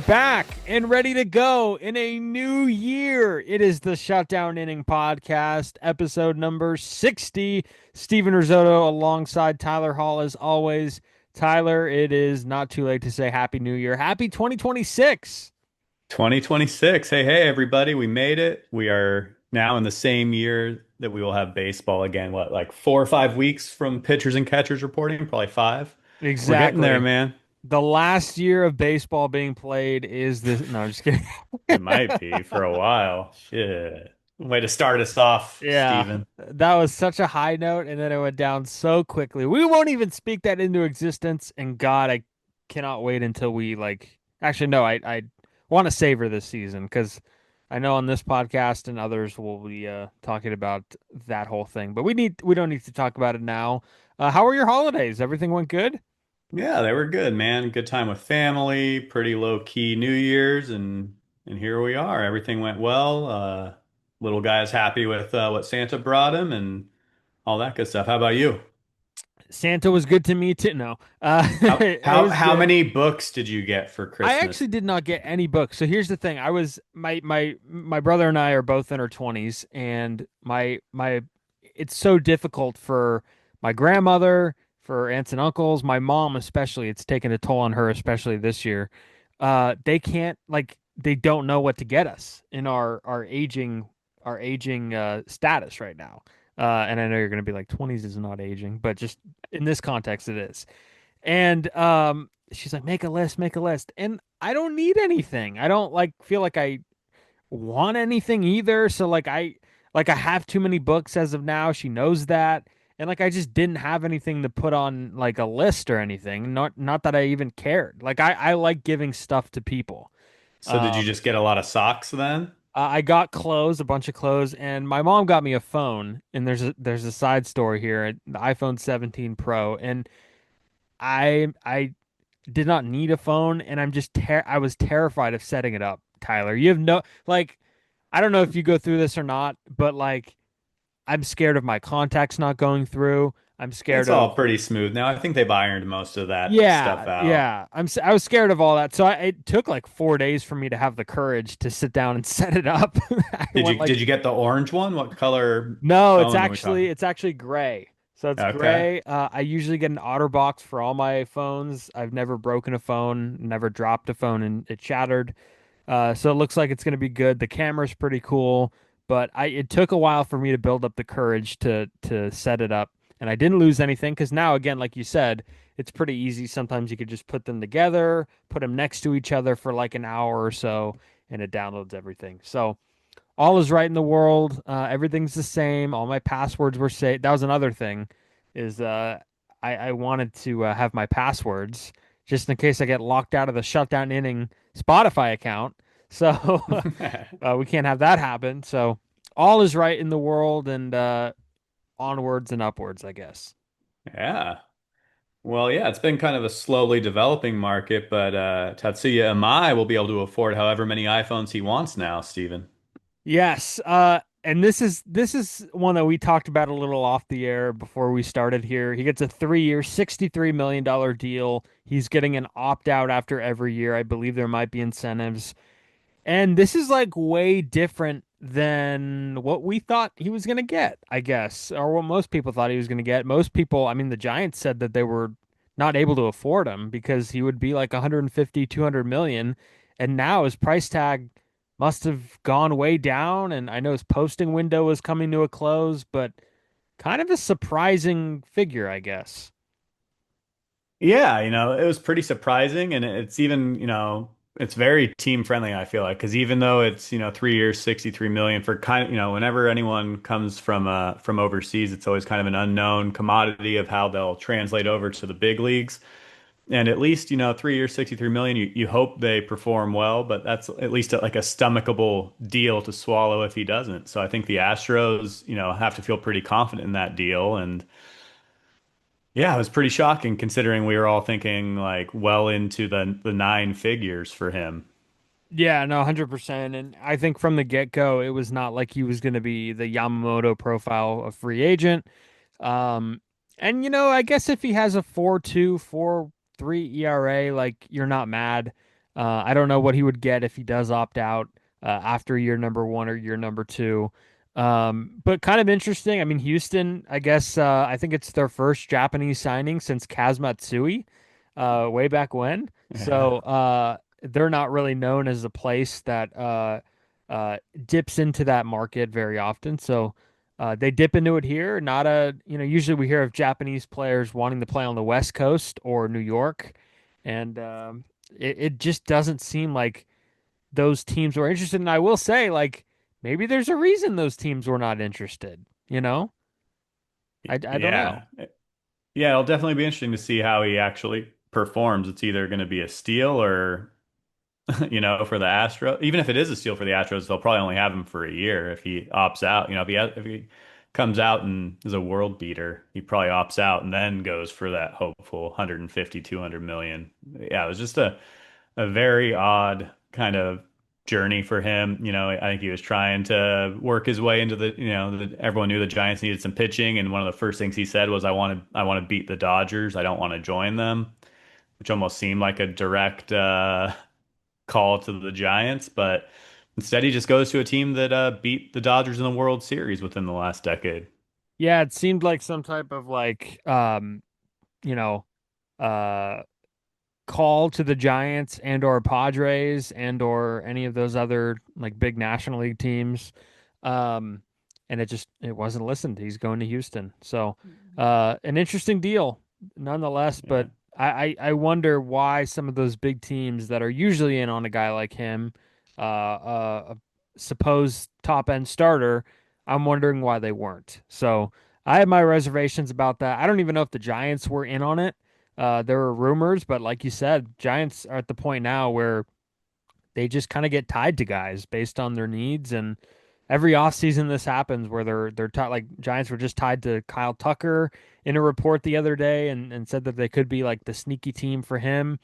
back and ready to go in a new year. It is the Shutdown Inning Podcast, episode number 60. Steven Rissotto alongside Tylor Hall as always. Tyler, it is not too late to say Happy New Year. Happy 2026. 2026. Hey, everybody. We made it. We are now in the same year that we will have baseball again. What, like 4 or 5 weeks from pitchers and catchers reporting? Probably five. We're getting there, Exactly. man. The last year of baseball being played is this. No, I'm just kidding. It might be for a while. Shit. Way to start us off, Yeah, Steven. that was such a high note, and then it went down so quickly. We won't even speak that into existence. And God, I cannot wait until we like. Actually, no, I want to savor this season because I know on this podcast and others we'll be talking about that whole thing. But we don't need to talk about it now. How were your holidays? Everything went good? Yeah, they were good, man. Good time with family, pretty low key New Year's, and here we are. Everything went well. Little guy's happy with what Santa brought him and all that good stuff. How about you? Santa was good to me too. No, How it how was how good. many books did you get for I Christmas? actually did not get any books. So here's the thing. I was my brother and I are both in our 20s, and my it's so difficult for my grandmother, for aunts and uncles, my mom especially. It's taken a toll on her, especially this year. They can't like they don't know what to get us in our aging status right now. And I know you're gonna be like 20s is not aging, but just in this context it is. And she's like, make a list. And I don't need anything. I don't like feel like I want anything either. So like I have too many books as of now. She knows that. And like I just didn't have anything to put on like a list or anything. Not that I even cared. Like I like giving stuff to people. So did you Um just get a lot of socks then? I got clothes, a bunch of clothes, and my mom got me a phone. And there's a side story here, the iPhone 17 Pro, and I did not need a phone, and I was terrified of setting it up, Tyler. You have no like I don't know if you go through this or not, but like I'm scared of my contacts not going through. I'm scared It's of all pretty smooth now. I think they've ironed most of that stuff yeah, out. yeah. I was scared of all that. So it took like 4 days for me to have the courage to sit down and set it up. I Did went you like did you get the orange one? What color no, phone are we talking? it's actually gray. So it's Okay. gray. I usually get an OtterBox for all my phones. I've never broken a phone, never dropped a phone, and it shattered. So it looks like it's going to be good. The camera's pretty cool, but it took a while for me to build up the courage to set it up, and I didn't lose anything because now again, like you said, it's pretty easy. Sometimes you could just put them together, put them next to each other for like an hour or so, and it downloads everything. So all is right in the world. Everything's the same. All my passwords were saved. That was another thing, is I wanted to have my passwords just in case I get locked out of the Shutdown Inning Spotify account. So we can't have that happen. So all is right in the world, and onwards and upwards, I guess. Yeah. Well, yeah, it's been kind of a slowly developing market, but Tatsuya Imai will be able to afford however many iPhones he wants now, Steven. Yes. And this is one that we talked about a little off the air before we started here. He gets a 3 year, $63 million deal. He's getting an opt out after every year. I believe there might be incentives. And this is like way different than what we thought he was going to get, I guess, or what most people thought he was going to get. Most people, I mean, the Giants said that they were not able to afford him because he would be like 150, 200 million. And now his price tag must have gone way down. And I know his posting window was coming to a close, but kind of a surprising figure, I guess. Yeah, it was pretty surprising, and it's even, it's very team friendly, I feel like, because even though it's, 3 years, 63 million for kind of, whenever anyone comes from overseas, it's always kind of an unknown commodity of how they'll translate over to the big leagues. And at least, 3 years, 63 million, you hope they perform well, but that's at least like a stomachable deal to swallow if he doesn't. So I think the Astros, have to feel pretty confident in that deal. And yeah, it was pretty shocking considering we were all thinking like well into the nine figures for him. Yeah, no, 100%. And I think from the get-go, it was not like he was going to be the Yamamoto profile of free agent. Um, and I guess if he has a 4.2, 4.3 ERA, like you're not mad. I don't know what he would get if he does opt out after year number one or year number two. But kind of interesting. I mean, Houston, I guess I think it's their first Japanese signing since Kazuma Tsui, way back when. Yeah. So they're not really known as a place that uh, dips into that market very often. So they dip into it here. Not a, usually we hear of Japanese players wanting to play on the West Coast or New York, and it just doesn't seem like those teams were interested. And I will say, like, maybe there's a reason those teams were not interested. I don't know. Yeah. Yeah, it'll definitely be interesting to see how he actually performs. It's either going to be a steal or, for the Astros. Even if it is a steal for the Astros, they'll probably only have him for a year if he opts out. If he comes out and is a world beater, he probably opts out and then goes for that hopeful 150, 200 million. Yeah, it was just a very odd kind of journey for him. I think he was trying to work his way into everyone knew the Giants needed some pitching, and one of the first things he said was, I want to beat the Dodgers. I don't want to join them," which almost seemed like a direct call to the Giants, but instead he just goes to a team that beat the Dodgers in the World Series within the last decade. Yeah, it seemed like some type of like, you know, uh, call to the Giants and or Padres and or any of those other like big National League teams. Um, and it wasn't listened. He's going to Houston. So an interesting deal nonetheless, but Yeah. I wonder why some of those big teams that are usually in on a guy like him, a supposed top end starter, I'm wondering why they weren't. So I have my reservations about that. I don't even know if the Giants were in on it. There were rumors, but like you said, Giants are at the point now where they just kind of get tied to guys based on their needs. And every offseason this happens where they're tied. Like Giants were just tied to Kyle Tucker in a report the other day and said that they could be like the sneaky team for him.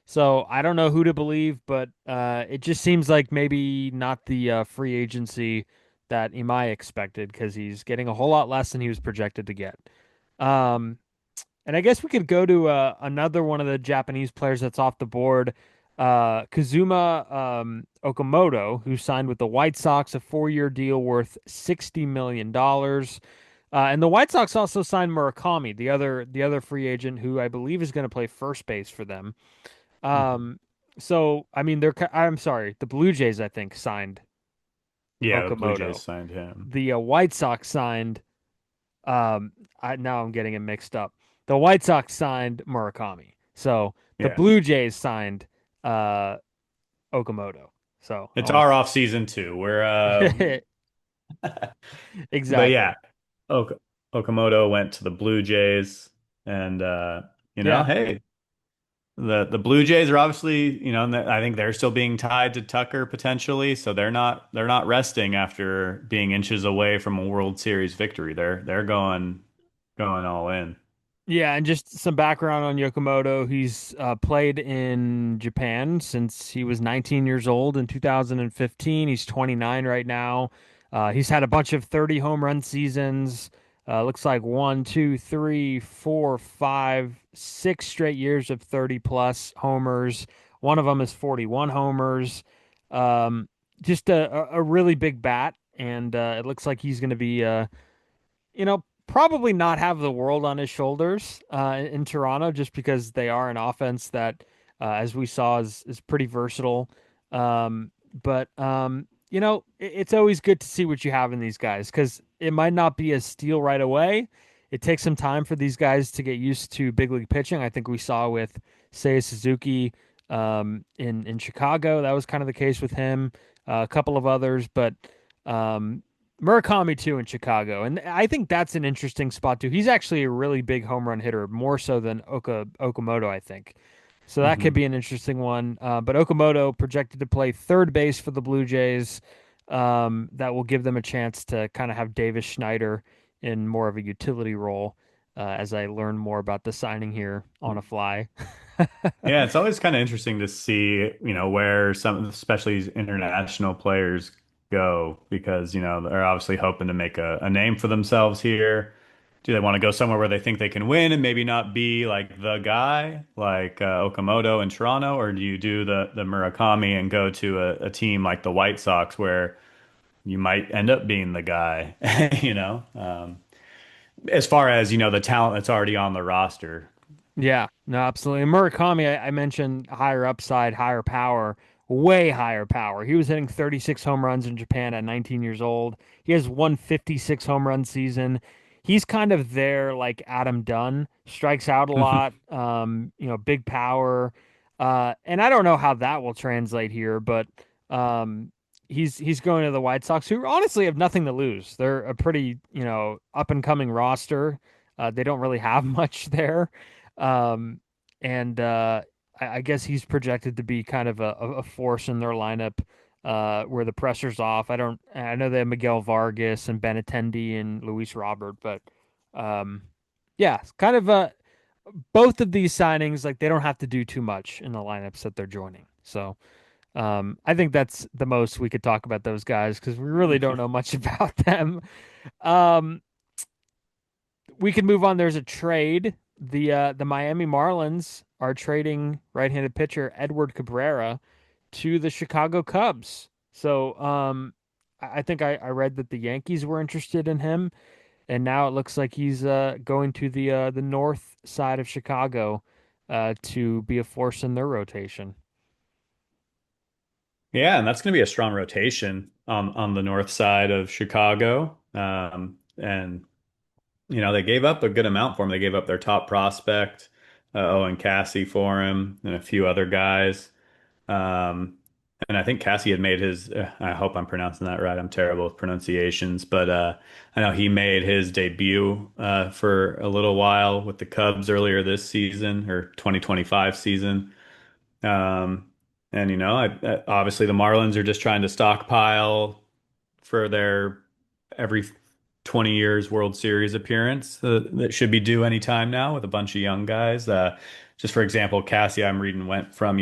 So I don't know who to believe, but it just seems like maybe not the free agency that Imai expected because he's getting a whole lot less than he was projected to get. Um, and I guess we could go to another one of the Japanese players that's off the board, Kazuma Okamoto, who signed with the White Sox a 4-year deal worth $60 million. And the White Sox also signed Murakami, the other free agent who I believe is going to play first base for them. Mhm. Um, so I mean, I'm sorry, the Blue Jays I think signed Yeah, the Blue Jays Okamoto. signed him. The White Sox signed now I'm getting it mixed up. The White Sox signed Murakami. So the Yeah. Blue Jays signed uh Okamoto. So I It's want our off season too. We're to but exactly. yeah, Okamoto went to the Blue Jays, and Yeah. hey, the Blue Jays are obviously, I think they're still being tied to Tucker potentially, so they're not resting after being inches away from a World Series victory. They're going all in. Yeah, and just some background on Yokomoto. He's played in Japan since he was 19 years old in 2015. He's 29 right now. He's had a bunch of 30 home run seasons. Looks like one, two, three, four, five, 6 straight years of 30 plus homers. One of them is 41 homers. Um, just a really big bat, and it looks like he's going to be probably not have the world on his shoulders in Toronto, just because they are an offense that, as we saw, is pretty versatile. But it's always good to see what you have in these guys because it might not be a steal right away. It takes some time for these guys to get used to big league pitching. I think we saw with Seiya Suzuki in Chicago. That was kind of the case with him. A couple of others, but um, Murakami too in Chicago, and I think that's an interesting spot too. He's actually a really big home run hitter, more so than Okamoto, I think. So that could Hmm. be an interesting one. But Okamoto projected to play third base for the Blue Jays. That will give them a chance to kind of have Davis Schneider in more of a utility role. As I learn more about the signing here on a fly. Yeah, it's always kind of interesting to see, where some, especially these international players go because, they're obviously hoping to make a name for themselves here. Do they want to go somewhere where they think they can win and maybe not be like the guy, like Okamoto in Toronto, or do you do the Murakami and go to a team like the White Sox where you might end up being the guy, you know? As far as, the talent that's already on the roster. Yeah, no, absolutely. And Murakami, I mentioned higher upside, higher power, way higher power. He was hitting 36 home runs in Japan at 19 years old. He has 156 home run season. He's kind of there like Adam Dunn, strikes out a lot, big power. And I don't know how that will translate here, but um, he's going to the White Sox, who honestly have nothing to lose. They're a pretty, up and coming roster. They don't really have much there. Um, and I guess he's projected to be kind of a force in their lineup where the pressure's off. I know they have Miguel Vargas and Benintendi and Luis Robert, but um, yeah, it's kind of both of these signings, like they don't have to do too much in the lineups that they're joining. So I think that's the most we could talk about those guys because we really don't know much about them. Um, we can move on. There's a trade. The Miami Marlins are trading right-handed pitcher Edward Cabrera to the Chicago Cubs. So I think I read that the Yankees were interested in him, and now it looks like he's going to the north side of Chicago to be a force in their rotation. Yeah, and that's going to be a strong rotation on the north side of Chicago. And they gave up a good amount for him. They gave up their top prospect, Owen Cassie, for him, and a few other guys. Um, and I think Cassie had made his, I hope I'm pronouncing that right. I'm terrible with pronunciations, but I know he made his debut for a little while with the Cubs earlier this season or 2025 season. Um, and obviously the Marlins are just trying to stockpile for their every 20 years World Series appearance that should be due anytime now with a bunch of young guys. Just for example, Cassie, I'm reading, went from,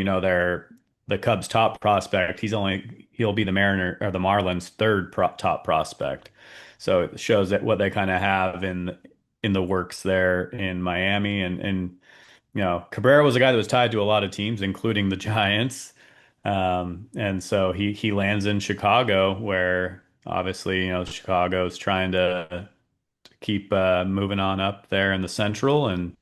the Cubs top prospect. He'll be the Mariner or the Marlins top prospect. So it shows that what they kind of have in the works there in Miami. And Cabrera was a guy that was tied to a lot of teams, including the Giants. And so he lands in Chicago, where obviously, Chicago's trying to keep moving on up there in the Central and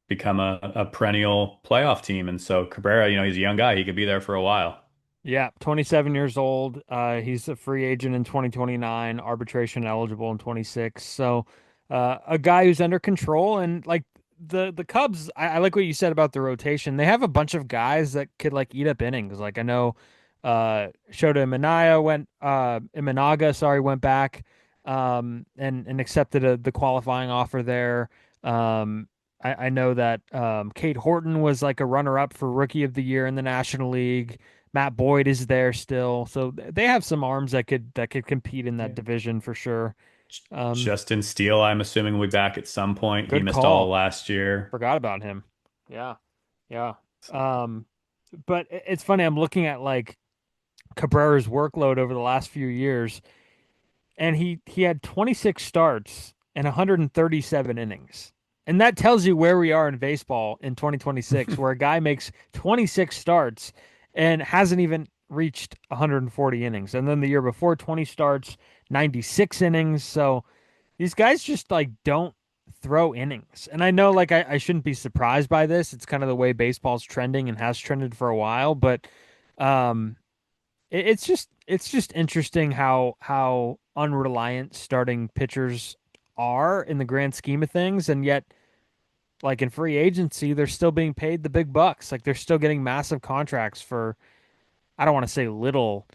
become a perennial playoff team. And so Cabrera, he's a young guy. He could be there for a while. Yeah, 27 years old. He's a free agent in 2029, arbitration eligible in 26. So, a guy who's under control and like the Cubs, I like what you said about the rotation. They have a bunch of guys that could like eat up innings. Like I know Shota Imanaga, sorry, went back and accepted the qualifying offer there. Um I know that Kate Horton was like a runner-up for Rookie of the Year in the National League. Matt Boyd is there still, so they have some arms that could compete in that Yeah. division for sure. Um, Justin Steele, I'm assuming will be back at some point. He Good missed all call. last year. Forgot about him. Yeah, yeah. So, Um, but it's funny. I'm looking at like Cabrera's workload over the last few years, and he had 26 starts and 137 innings. And that tells you where we are in baseball in 2026, where a guy makes 26 starts and hasn't even reached 140 innings. And then the year before, 20 starts, 96 innings. So these guys just like don't throw innings. And I know like I shouldn't be surprised by this. It's kind of the way baseball's trending and has trended for a while, but um it's just interesting how unreliant starting pitchers are in the grand scheme of things, and yet like in free agency, they're still being paid the big bucks. Like they're still getting massive contracts for I don't want to say little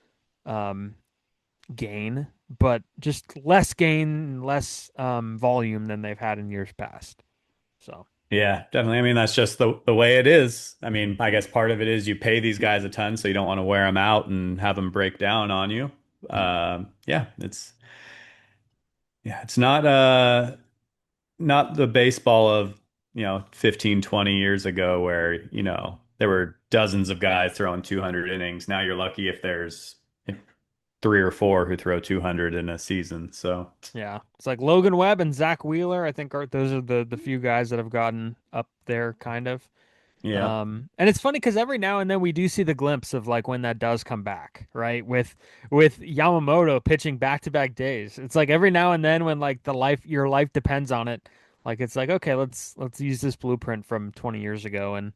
um, gain, but just less gain, less volume than they've had in years past. So yeah, definitely. I mean, that's just the way it is. I mean, I guess part of it is you pay these guys a ton, so you don't want to wear them out and have them break down on you. Yeah, it's not the baseball of, 15, 20 years ago where, there were dozens of guys throwing 200 innings. Now you're lucky if there's three or four who throw 200 in a season. So Yeah, it's like Logan Webb and Zach Wheeler. I think are those are the few guys that have gotten up there, kind of. yeah. And it's funny because every now and then we do see the glimpse of like when that does come back, right? With Yamamoto pitching back-to-back days. It's like every now and then when like your life depends on it, like it's like okay, let's use this blueprint from 20 years ago and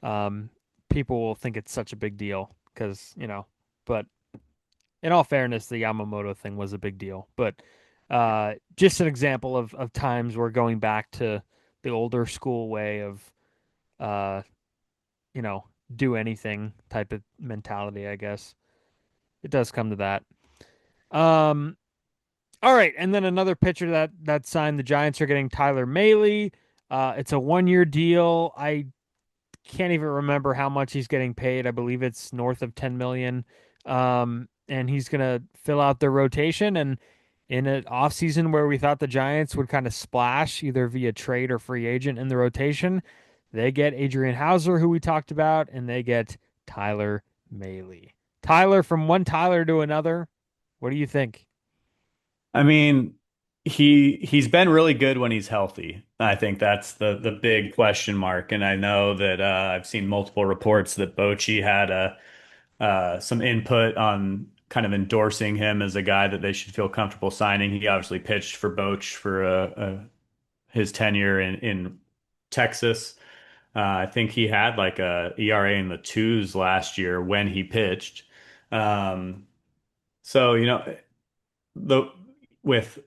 um people will think it's such a big deal because, but in all fairness, the Yamamoto thing was a big deal. But just an example of times we're going back to the older school way of uh you know, do anything type of mentality, I guess. It does come to that. Um, all right, and then another pitcher that signed, the Giants are getting Tyler Mahle. It's a 1 year deal. I can't even remember how much he's getting paid. I believe it's north of 10 million. And he's gonna fill out their rotation. And in an offseason where we thought the Giants would kind of splash either via trade or free agent in the rotation, they get Adrian Hauser, who we talked about, and they get Tyler Mahle. Tyler, from one Tyler to another, what do you think? I mean, he's been really good when he's healthy. I think that's the big question mark. And I know that I've seen multiple reports that Bochy had some input on kind of endorsing him as a guy that they should feel comfortable signing. He obviously pitched for Boch for his tenure in Texas. I think he had like a ERA in the twos last year when he pitched. Um, so the with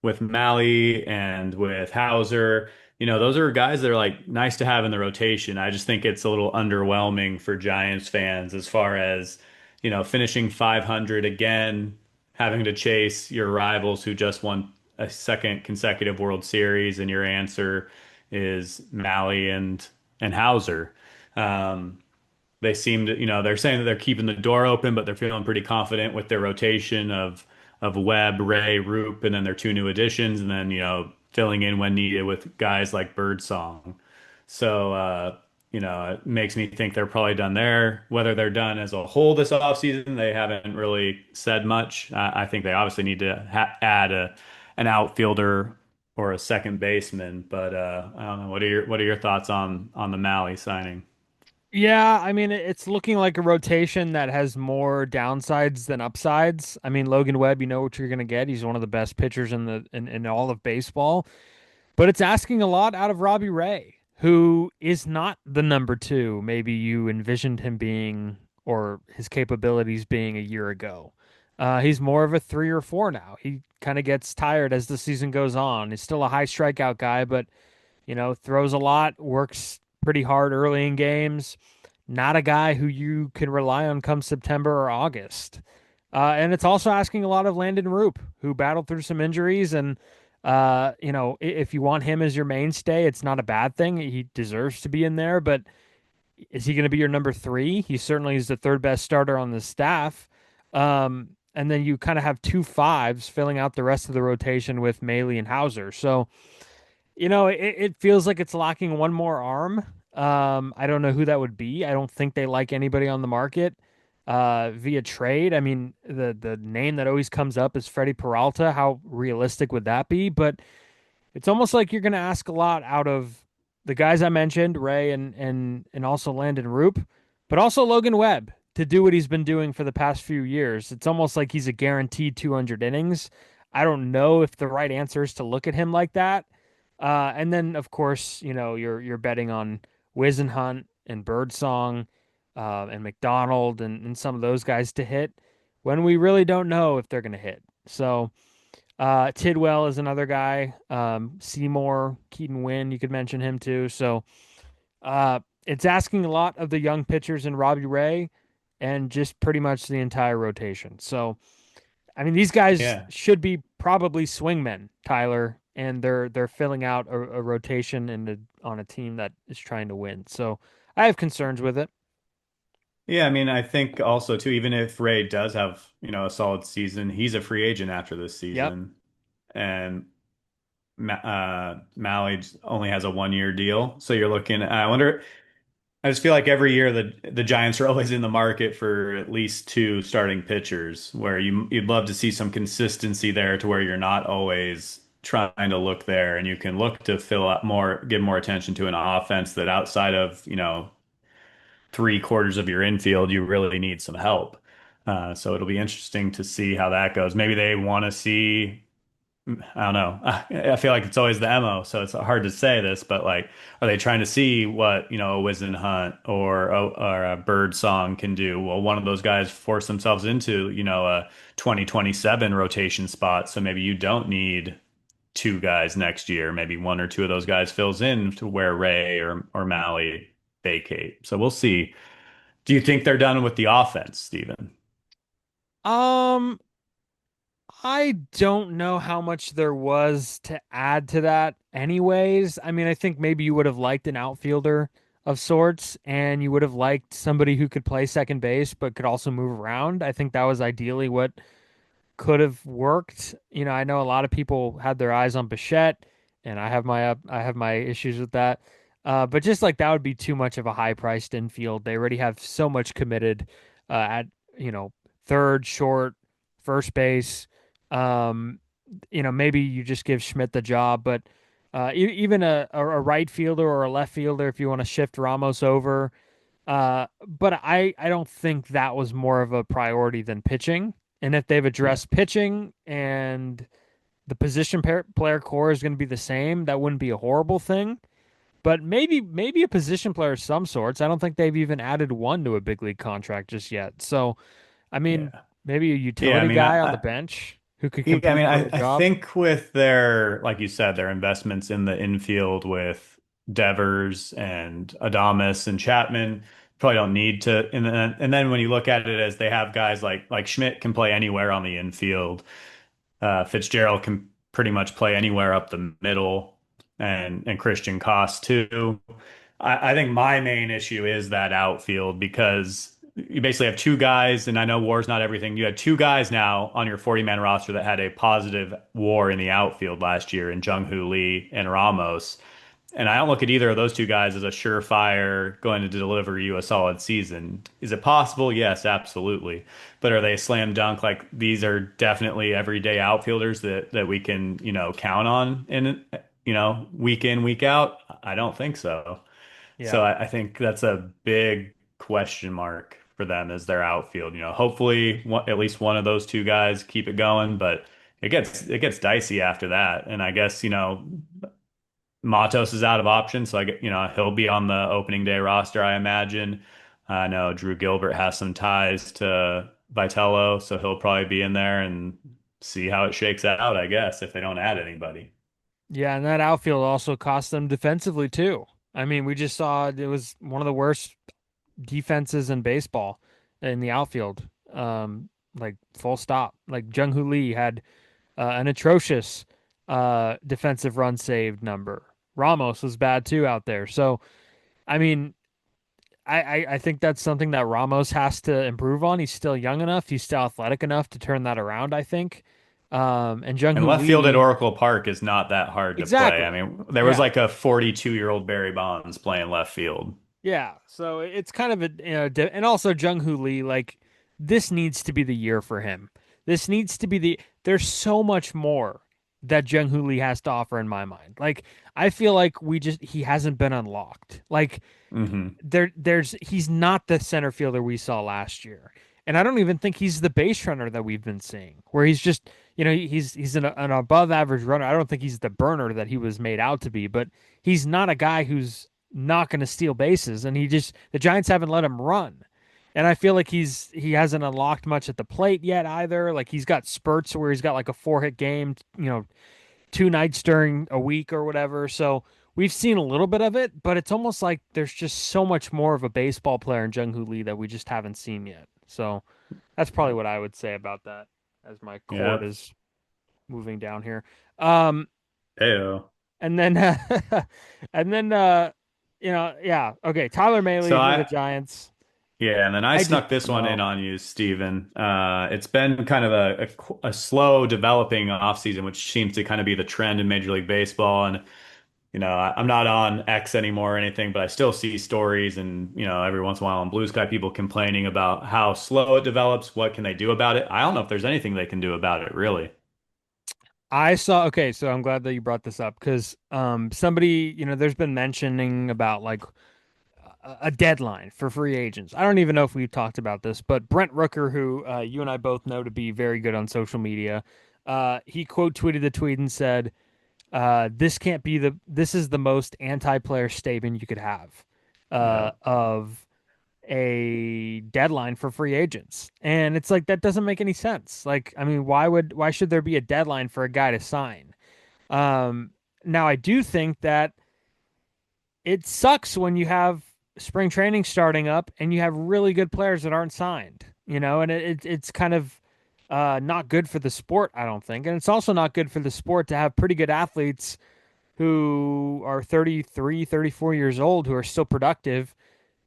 Mahle and with Hauser, those are guys that are like nice to have in the rotation. I just think it's a little underwhelming for Giants fans as far as, finishing 500 again, having to chase your rivals who just won a second consecutive World Series, and your answer is Mahle and Hauser. Um, they seem to, they're saying that they're keeping the door open, but they're feeling pretty confident with their rotation of Webb, Ray, Roop, and then their two new additions, and then filling in when needed with guys like Birdsong. So it makes me think they're probably done there. Whether they're done as a whole this offseason, they haven't really said much. I think they obviously need to add an outfielder or a second baseman, but I don't know. What are your thoughts on the Mahle signing? Yeah, I mean, it's looking like a rotation that has more downsides than upsides. I mean, Logan Webb, you know what you're going to get. He's one of the best pitchers in all of baseball. But it's asking a lot out of Robbie Ray, who is not the number two maybe you envisioned him being or his capabilities being a year ago. He's more of a 3 or 4 now. He kind of gets tired as the season goes on. He's still a high strikeout guy, but throws a lot, works pretty hard early in games. Not a guy who you can rely on come September or August. And it's also asking a lot of Landon Roop, who battled through some injuries. And, if you want him as your mainstay, it's not a bad thing. He deserves to be in there. But is he going to be your number three? He certainly is the third best starter on the staff. And then you kind of have two fives filling out the rest of the rotation with Mahle and Hauser. So, it feels like it's lacking one more arm. I don't know who that would be. I don't think they like anybody on the market via trade. I mean, the name that always comes up is Freddie Peralta. How realistic would that be? But it's almost like you're going to ask a lot out of the guys I mentioned, Ray and also Landon Roop, but also Logan Webb to do what he's been doing for the past few years. It's almost like he's a guaranteed 200 innings. I don't know if the right answer is to look at him like that. And then, of course, you're betting on Wizenhunt and Birdsong and McDonald and some of those guys to hit when we really don't know if they're going to hit. So Tidwell is another guy. Seymour, Keaton Wynn, you could mention him too. So it's asking a lot of the young pitchers in Robbie Ray and just pretty much the entire rotation. So I mean, these guys Yeah. should be probably swingmen, Tyler, and they're filling out a rotation on a team that is trying to win. So I have concerns with it. Yeah, I mean, I think also too, even if Ray does have, a solid season, he's a free agent after this Yep. season. And Mahle only has a 1 year deal. So you're looking, I wonder, I just feel like every year the Giants are always in the market for at least two starting pitchers, where you'd love to see some consistency there to where you're not always trying to look there, and you can look to fill up more, give more attention to an offense that outside of, three-quarters of your infield, you really need some help. So it'll be interesting to see how that goes. Maybe they want to see, I don't know. I feel like it's always the MO, so it's hard to say this, but like, are they trying to see what, a Wizen Hunt or a Bird Song can do? Well, one of those guys force themselves into, a 2027 rotation spot, so maybe you don't need two guys next year. Maybe one or two of those guys fills in to where Ray or Mahle vacate. So we'll see. Do you think they're done with the offense, Steven? Um, I don't know how much there was to add to that anyways. I mean, I think maybe you would have liked an outfielder of sorts, and you would have liked somebody who could play second base but could also move around. I think that was ideally what could have worked. I know a lot of people had their eyes on Bichette, and I have my issues with that. But just like that would be too much of a high priced infield. They already have so much committed at you know third, short, first base. Um, maybe you just give Schmidt the job, but even a right fielder or a left fielder if you want to shift Ramos over. But I don't think that was more of a priority than pitching. And if they've Yeah. addressed pitching and the position player core is going to be the same, that wouldn't be a horrible thing. But maybe a position player of some sorts. I don't think they've even added one to a big league contract just yet. So I mean, Yeah. maybe a Yeah. I utility mean, guy on the bench who could I compete mean, for a I job. think with their, like you said, their investments in the infield with Devers and Adames and Chapman, probably don't need to. And then when you look at it as they have guys like Schmidt can play anywhere on the infield. Fitzgerald can pretty much play anywhere up the middle, and Christian Koss too. I think my main issue is that outfield because you basically have two guys, and I know WAR's not everything. You had two guys now on your 40-man roster that had a positive WAR in the outfield last year in Jung-Hoo Lee and Ramos. And I don't look at either of those two guys as a surefire going to deliver you a solid season. Is it possible? Yes, absolutely. But are they a slam dunk? Like these are definitely everyday outfielders that we can, count on week in, week out? I don't think so. So Yeah. I think that's a big question mark for them as their outfield. Hopefully at least one of those two guys keep it going, but it gets dicey after that. And I guess, Matos is out of options, so he'll be on the opening day roster, I imagine. I know Drew Gilbert has some ties to Vitello, so he'll probably be in there and see how it shakes out, I guess, if they don't add anybody. Yeah, and that outfield also cost them defensively too. I mean, we just saw it was one of the worst defenses in baseball in the outfield. Like full stop. Like Jung Hoo Lee had an atrocious defensive run saved number. Ramos was bad too out there. So I mean, I think that's something that Ramos has to improve on. He's still young enough. He's still athletic enough to turn that around, I think. And Jung And Hoo left field at Lee, Oracle Park is not that hard to play. I exactly. mean, there was Yeah. like a 42-year-old Barry Bonds playing left field. Yeah, so it's kind of and also Jung Hoo Lee, like this needs to be the year for him. This needs to be there's so much more that Jung Hoo Lee has to offer in my mind. Like I feel like he hasn't been unlocked. Like Hmm. he's not the center fielder we saw last year. And I don't even think he's the base runner that we've been seeing, where he's just, he's an above average runner. I don't think he's the burner that he was made out to be, but he's not a guy who's not going to steal bases. And the Giants haven't let him run. And I feel like he hasn't unlocked much at the plate yet either. Like he's got spurts where he's got like a 4-hit game, two nights during a week or whatever. So we've seen a little bit of it, but it's almost like there's just so much more of a baseball player in Jung Hoo Lee that we just haven't seen yet. So that's probably what I would say about that as my cord Yep. is moving down here. Um, Heyo. and then, and then, yeah, okay. Tyler So Mahle for the Giants. yeah, and then I I just snuck this don't one in know. on you, Steven. It's been kind of a slow developing offseason, which seems to kind of be the trend in Major League Baseball. And I'm not on X anymore or anything, but I still see stories and, every once in a while on Blue Sky, people complaining about how slow it develops. What can they do about it? I don't know if there's anything they can do about it, really. I saw, okay, so I'm glad that you brought this up because somebody, there's been mentioning about like a deadline for free agents. I don't even know if we've talked about this, but Brent Rooker, who you and I both know to be very good on social media, he quote tweeted the tweet and said, this is the most anti-player statement you could have Yeah. of a deadline for free agents. And it's like that doesn't make any sense. Like, I mean, why should there be a deadline for a guy to sign? Um, Now I do think that it sucks when you have spring training starting up and you have really good players that aren't signed, and it's kind of not good for the sport, I don't think. And it's also not good for the sport to have pretty good athletes who are 33, 34 years old who are still productive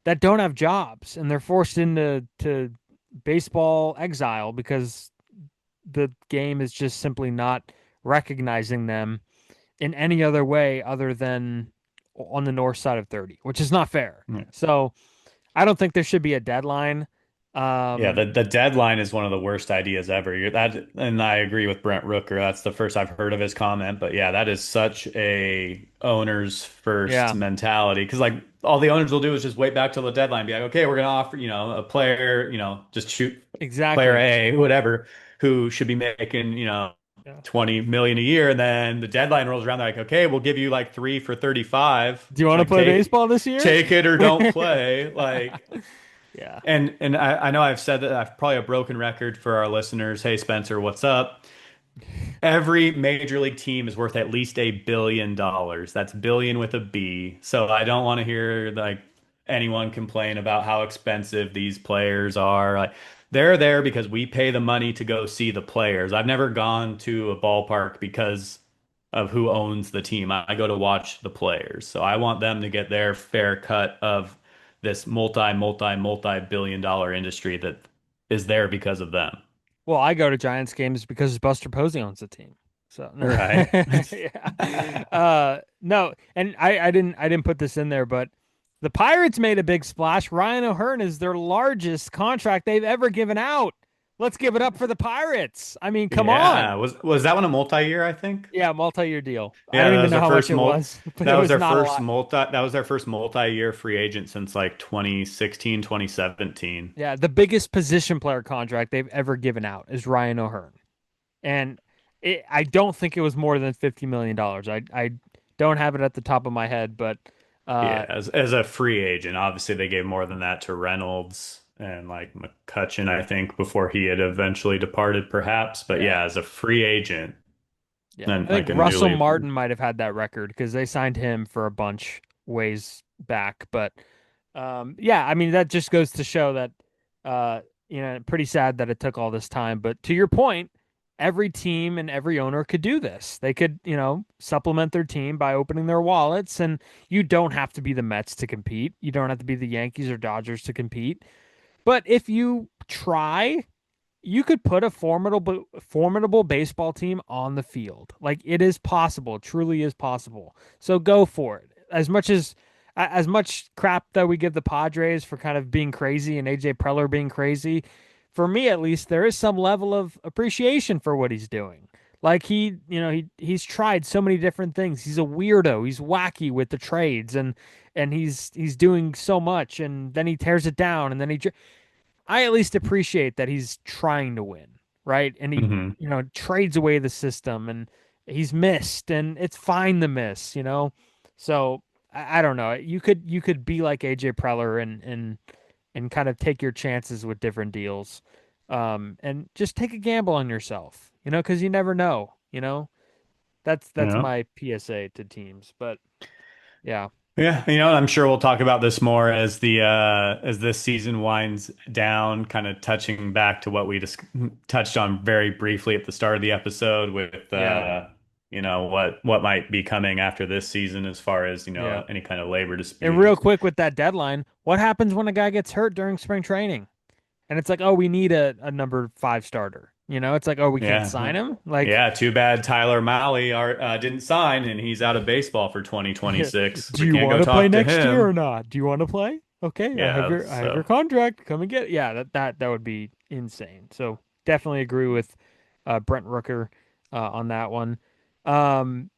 that don't have jobs and they're forced into baseball exile because the game is just simply not recognizing them in any other way other than on the north side of 30, which is not fair. Yeah. So I don't think there should be a deadline. Yeah, Um, the deadline is one of the worst ideas ever. And I agree with Brent Rooker. That's the first I've heard of his comment. But yeah, that is such a owner's first yeah, mentality. Because like all the owners will do is just wait back till the deadline, be like, okay, we're gonna offer, a player, just shoot player exactly. A, whatever, who should be making, Yeah. 20 million a year. And then the deadline rolls around, they're like, okay, we'll give you like three for 35. Do you want to Like play baseball this year? take it or don't play. Like Yeah. and I know I've said that I've probably a broken record for our listeners. Hey Spencer, what's up? Every major league team is worth at least $1 billion. That's billion with a B. So I don't want to hear like anyone complain about how expensive these players are. Like they're there because we pay the money to go see the players. I've never gone to a ballpark because of who owns the team. I go to watch the players. So I want them to get their fair cut of this multi billion dollar industry that is there because of them. Well, I go to Giants games because Buster Posey owns the team. So no. Right. Yeah. No, and I didn't put this in there, but the Pirates made a big splash. Ryan O'Hearn is their largest contract they've ever given out. Let's give it up for the Pirates. I mean, come Yeah. on. Was that one a multi-year, I think? Yeah, multi-year deal. I Yeah, don't that even was know their how much first it was, but it that was was their not a first lot. multi-year free agent since like 2016, 2017. Yeah, the biggest position player contract they've ever given out is Ryan O'Hearn. And I don't think it was more than $50 million. I don't have it at the top of my head, but Yeah, uh, as a free agent, obviously they gave more than that to Reynolds and like McCutcheon, I think, before he had eventually departed, perhaps. But yeah, yeah, as a free agent yeah. and I think like a Russell newly, Martin might have had that record because they signed him for a bunch ways back. But yeah, I mean that just goes to show that uh, pretty sad that it took all this time. But to your point, every team and every owner could do this. They could, supplement their team by opening their wallets, and you don't have to be the Mets to compete. You don't have to be the Yankees or Dodgers to compete. But if you try, you could put a formidable baseball team on the field. Like it is possible, truly is possible. So go for it. As much crap that we give the Padres for kind of being crazy and AJ Preller being crazy, for me at least, there is some level of appreciation for what he's doing. Like he's tried so many different things. He's a weirdo. He's wacky with the trades and he's doing so much and then he tears it down and then I at least appreciate that he's trying to win, right? And he, Mhm. trades away the system and he's missed and it's fine to miss. So I don't know. You could be like AJ Preller and kind of take your chances with different deals. And just take a gamble on yourself, because you never know. That's Yeah. my PSA to teams. But yeah. Yeah, I'm sure we'll talk about this more as the as this season winds down, kind of touching back to what we just touched on very briefly at the start of the episode with Yeah. what might be coming after this season as far as, Yeah. any kind of labor And real disputes. quick with that deadline, what happens when a guy gets hurt during spring training? And it's like, oh, we need a number five starter. It's like, oh, we can't Yeah. sign him. Like, Yeah, too bad Tyler Mahle didn't sign and he's out of baseball for 2026. do We you can't go want to play talk to next year or him. not? Do you want to play? Okay, Yeah, I have your so contract. Come and get it. Yeah, that would be insane. So definitely agree with Brent Rooker on that one. Um,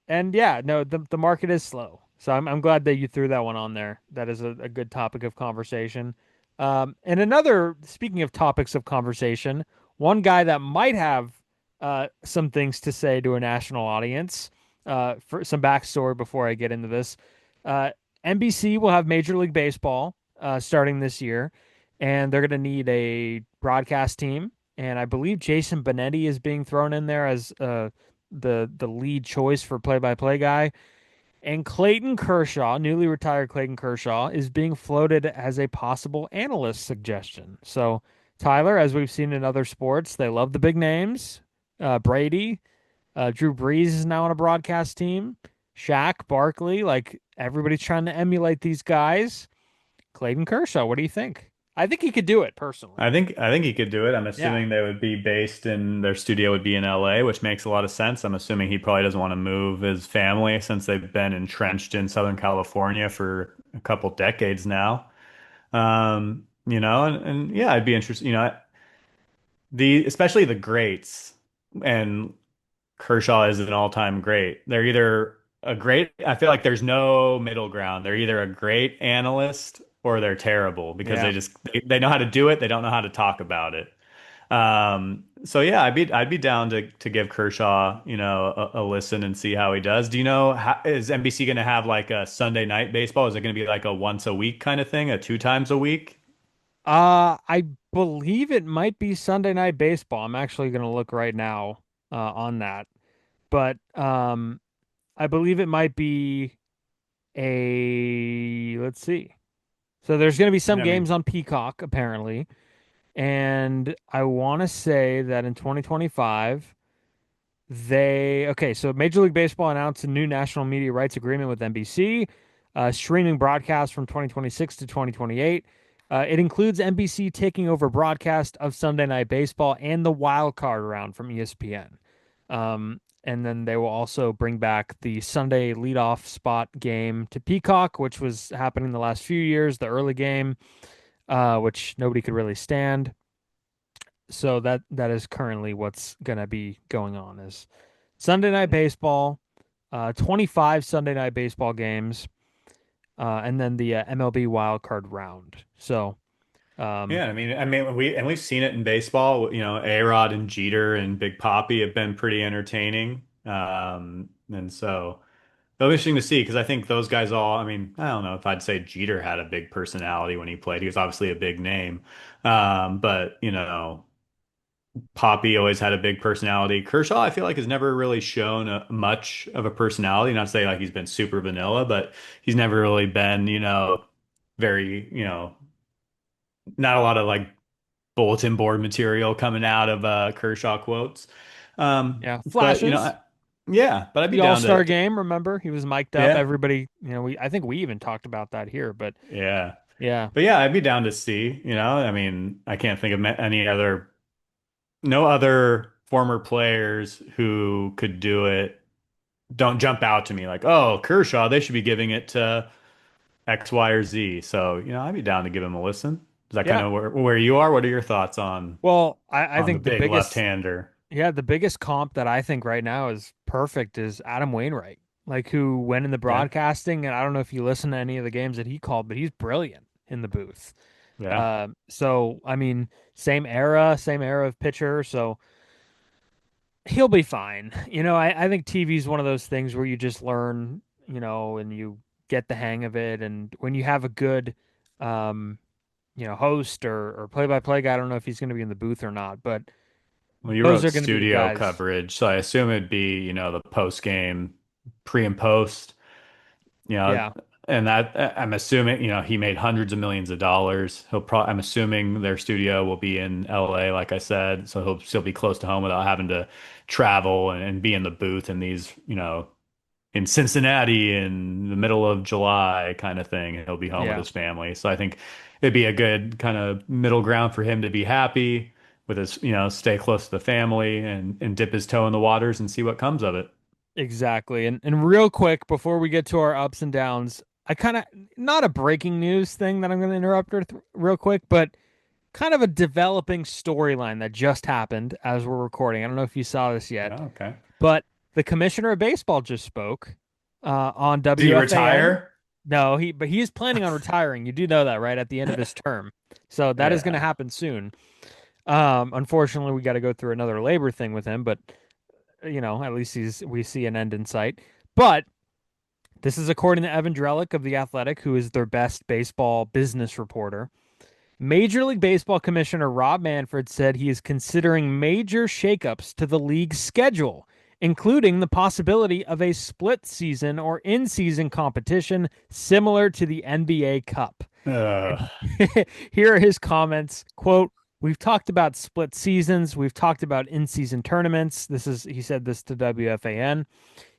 and yeah, no, the market is slow. So I'm glad that you threw that one on there. That is a good topic of conversation. And another, speaking of topics of conversation, one guy that might have some things to say to a national audience. For some backstory before I get into this, uh, NBC will have Major League Baseball starting this year, and they're going to need a broadcast team. And I believe Jason Benetti is being thrown in there as the lead choice for play-by-play guy. And Clayton Kershaw, newly retired Clayton Kershaw, is being floated as a possible analyst suggestion. So, Tyler, as we've seen in other sports, they love the big names. Brady, Drew Brees is now on a broadcast team. Shaq, Barkley, like everybody's trying to emulate these guys. Clayton Kershaw, what do you think? I think he could do it personally. I think he could do it. I'm Yeah. assuming they would be based in their studio would be in LA, which makes a lot of sense. I'm assuming he probably doesn't want to move his family since they've been entrenched in Southern California for a couple decades now. And yeah, I'd be interested, the especially the greats and Kershaw is an all-time great. They're either a great, I feel like there's no middle ground. They're either a great analyst or they're terrible because Yeah. they know how to do it, they don't know how to talk about it. So yeah, I'd be down to give Kershaw, a listen and see how he does. Do you know is NBC going to have like a Sunday night baseball? Is it going to be like a once a week kind of thing, a two times a week? I believe it might be Sunday Night Baseball. I'm actually going to look right now on that. But I believe it might be let's see. So there's going to be some Yeah, I games mean, on Peacock apparently, and I want to say that in 2025 so Major League Baseball announced a new national media rights agreement with NBC, streaming broadcast from 2026 to 2028. It includes NBC taking over broadcast of Sunday Night Baseball and the wild card round from ESPN. And then they will also bring back the Sunday leadoff spot game to Peacock, which was happening the last few years, the early game, which nobody could really stand. So that is currently what's gonna be going on is Sunday Night Baseball, 25 Sunday Night Baseball games, and then the MLB wild card round. So, um, yeah, I mean, we've seen it in baseball. A-Rod and Jeter and Big Papi have been pretty entertaining. And so it'll be interesting to see because I think those guys all. I mean, I don't know if I'd say Jeter had a big personality when he played. He was obviously a big name, but Papi always had a big personality. Kershaw, I feel like, has never really shown much of a personality. Not to say like he's been super vanilla, but he's never really been, very, not a lot of like bulletin board material coming out of Kershaw quotes. yeah, But flashes. yeah, but I'd be The down All-Star to game, remember? He was mic'd up. yeah, Everybody, I think we even talked about that here, but yeah. yeah. But yeah, I'd be down to see, I mean, I can't think of no other former players who could do it. Don't jump out to me like, oh, Kershaw, they should be giving it to X, Y, or Z. So, I'd be down to give him a listen. Is that kind Yeah. of where you are? What are your thoughts on Well, I the think the big biggest left-hander? Yeah, the biggest comp that I think right now is perfect is Adam Wainwright, like who went in the Yeah. broadcasting, and I don't know if you listen to any of the games that he called, but he's brilliant in the booth. Yeah. So I mean, same era of pitcher, so he'll be fine. I think TV is one of those things where you just learn, and you get the hang of it, and when you have a good, um, host or play-by-play guy, I don't know if he's going to be in the booth or not, but Well, you those wrote are going to be the studio guys. coverage, so I assume it'd be, the post game, pre and post, you know, Yeah, and that I'm assuming, he made hundreds of millions of dollars. I'm assuming their studio will be in LA, like I said, so he'll still be close to home without having to travel and be in the booth in these, in Cincinnati in the middle of July kind of thing. He'll be home with yeah. his family. So I think it'd be a good kind of middle ground for him to be happy. with his, stay close to the family and dip his toe in the waters and see what comes of it. Exactly. And real quick before we get to our ups and downs, I kind of not a breaking news thing that I'm going to interrupt real quick, but kind of a developing storyline that just happened as we're recording. I don't know if you saw this yet, Oh, okay. but the commissioner of baseball just spoke on Did he WFAN. retire? No, but he is planning on retiring. You do know that, right? At the end of his term. So that is going to Yeah. happen soon. Unfortunately, we got to go through another labor thing with him, but at least we see an end in sight. But this is according to Evan Drellick of The Athletic, who is their best baseball business reporter. Major League Baseball Commissioner Rob Manfred said he is considering major shakeups to the league's schedule, including the possibility of a split season or in season competition similar to the NBA Cup. Ugh. And here are his comments. Quote, "We've talked about split seasons. We've talked about in season tournaments." He said this to WFAN.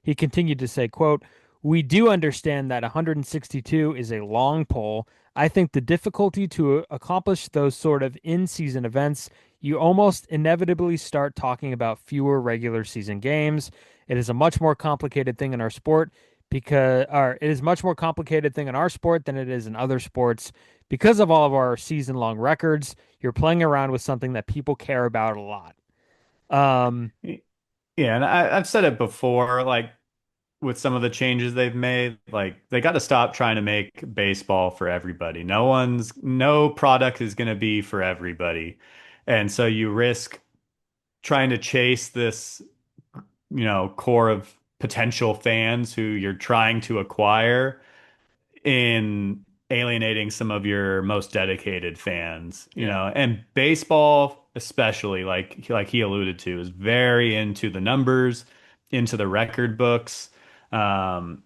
He continued to say, quote, "We do understand that 162 is a long pull. I think the difficulty to accomplish those sort of in-season events, you almost inevitably start talking about fewer regular season games. It is a much more complicated thing in our sport or it is much more complicated thing in our sport than it is in other sports because of all of our season-long records. You're playing around with something that people care about a lot." Um, Yeah, and I've said it before, like with some of the changes they've made, like they got to stop trying to make baseball for everybody. No product is going to be for everybody. And so you risk trying to chase this, core of potential fans who you're trying to acquire in alienating some of your most dedicated fans, yeah. and baseball especially, like he alluded to, is very into the numbers, into the record books. Um,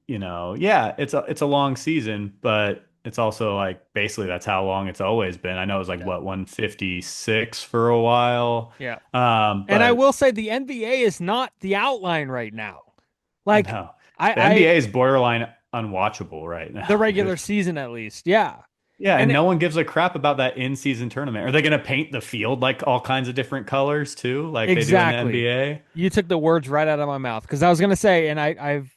yeah, it's a long season, but it's also like basically that's how long it's always been. I know it was like Yeah. what 156 for a while. Yeah. And I But will say the NBA is not the outline right now. Like no, the I NBA is borderline unwatchable right the now, dude. regular season at least. Yeah. Yeah, And and no one gives a crap about that in-season tournament. Are they going to paint the field like all kinds of different colors too, like they do in the exactly. NBA? You took the words right out of my mouth because I was gonna say, and I've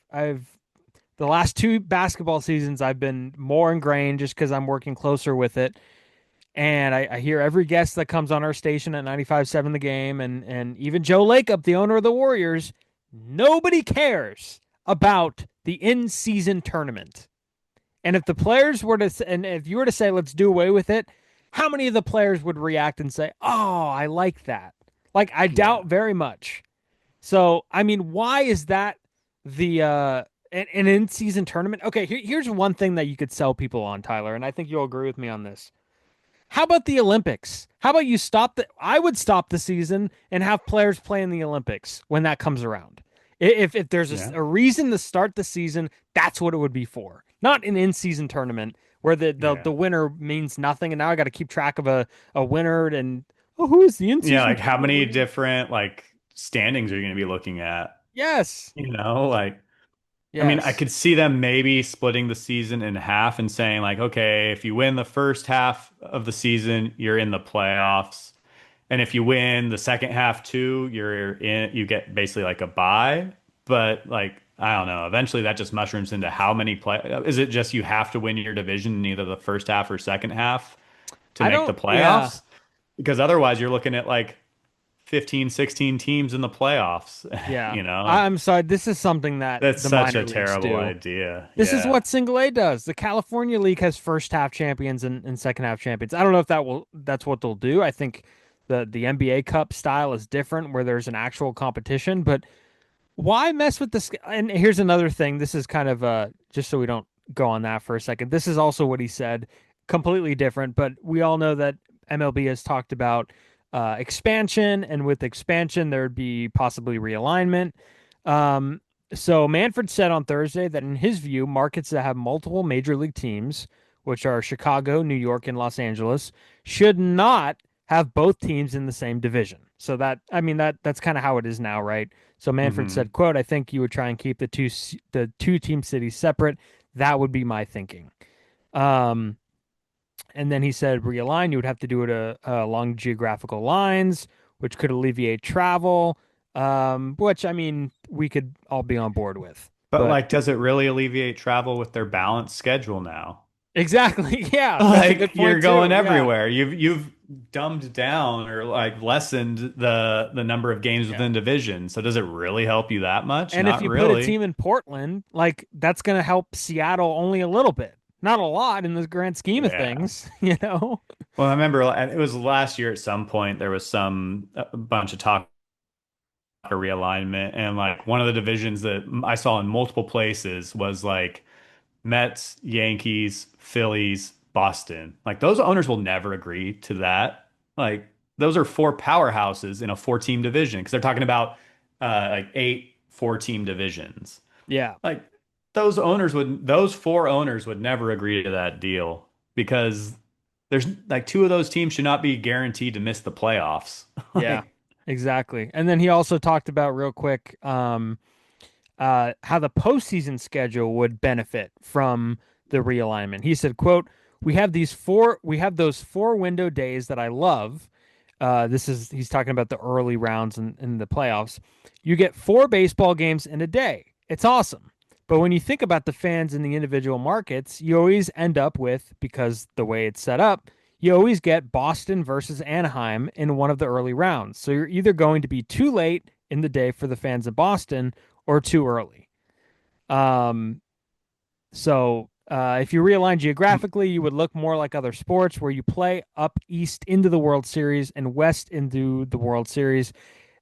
the last two basketball seasons I've been more ingrained just because I'm working closer with it. And I hear every guest that comes on our station at 95.7 The Game and even Joe Lakeup, the owner of the Warriors, nobody cares about the in-season tournament. And if the players were to, and if you were to say, let's do away with it, how many of the players would react and say, oh, I like that? Like, I Yeah. doubt very much. So, I mean, why is that an in-season tournament? Okay, here's one thing that you could sell people on, Tyler, and I think you'll agree with me on this. How about the Olympics? How about you I would stop the season and have players play in the Olympics when that comes around. If there's Yeah. a reason to start the season, that's what it would be for. Not an in-season tournament where the Yeah. winner means nothing and now I got to keep track of a winner and oh, who is the Yeah, in-season like how tournament many winner? different like standings are you going to be looking at? Yes. Like I mean, I Yes. could see them maybe splitting the season in half and saying like, okay, if you win the first half of the season, you're in the playoffs. And if you win the second half too, you get basically like a bye. But like, I don't know. Eventually that just mushrooms into how many play is it just you have to win your division in either the first half or second half to I make the don't yeah. playoffs? Because otherwise you're looking at like 15, 16 teams in the playoffs, Yeah. you know? I'm sorry. This is something that That's the such minor a leagues terrible do. idea. This is Yeah. what single A does. The California League has first half champions and second half champions. I don't know if that's what they'll do. I think the NBA Cup style is different where there's an actual competition, but why mess with this? And here's another thing. This is kind of just so we don't go on that for a second. This is also what he said, completely different, but we all know that MLB has talked about expansion, and with expansion there'd be possibly realignment. Um, so Manfred said on Thursday that in his view, markets that have multiple major league teams, which are Chicago, New York, and Los Angeles, should not have both teams in the same division. So that's kind of how it is now, right? So Manfred Hmm. said, "quote I think you would try and keep the two team cities separate. That would be my thinking." Um, And then he said realign, you would have to do it along geographical lines, which could alleviate travel, which I mean we could all be on board with. But But like, does it really alleviate travel with their balanced schedule now? exactly, yeah, that's a Like good you're point going too. Yeah, everywhere. You've dumbed down or like lessened the number of games yeah. within division. So does it really help you that much? And if Not you put a really. team in Portland, like that's going to help Seattle only a little bit, not a lot in the grand scheme of Yeah. things, you know? Well, I remember it was last year at some point there was some a bunch of talk of realignment and like one of the divisions that I saw in multiple places was like Mets, Yankees, Phillies, Boston. Like those owners will never agree to that. Like those are four powerhouses in a four-team division because they're talking about like eight four-team divisions. Yeah, Like those four owners would never agree to that deal because there's like two of those teams should not be guaranteed to miss the playoffs. yeah, Like, exactly. And then he also talked about real quick, how the postseason schedule would benefit from the realignment. He said, "quote We have those 4 window days that I love. This is he's talking about the early rounds in the playoffs. You get 4 baseball games in a day. It's awesome. But when you think about the fans in the individual markets, you always end up with, because the way it's set up, you always get Boston versus Anaheim in one of the early rounds. So you're either going to be too late in the day for the fans in Boston or too early. Um, if you realign geographically, you would look more like other sports where you play up east into the World Series and west into the World Series.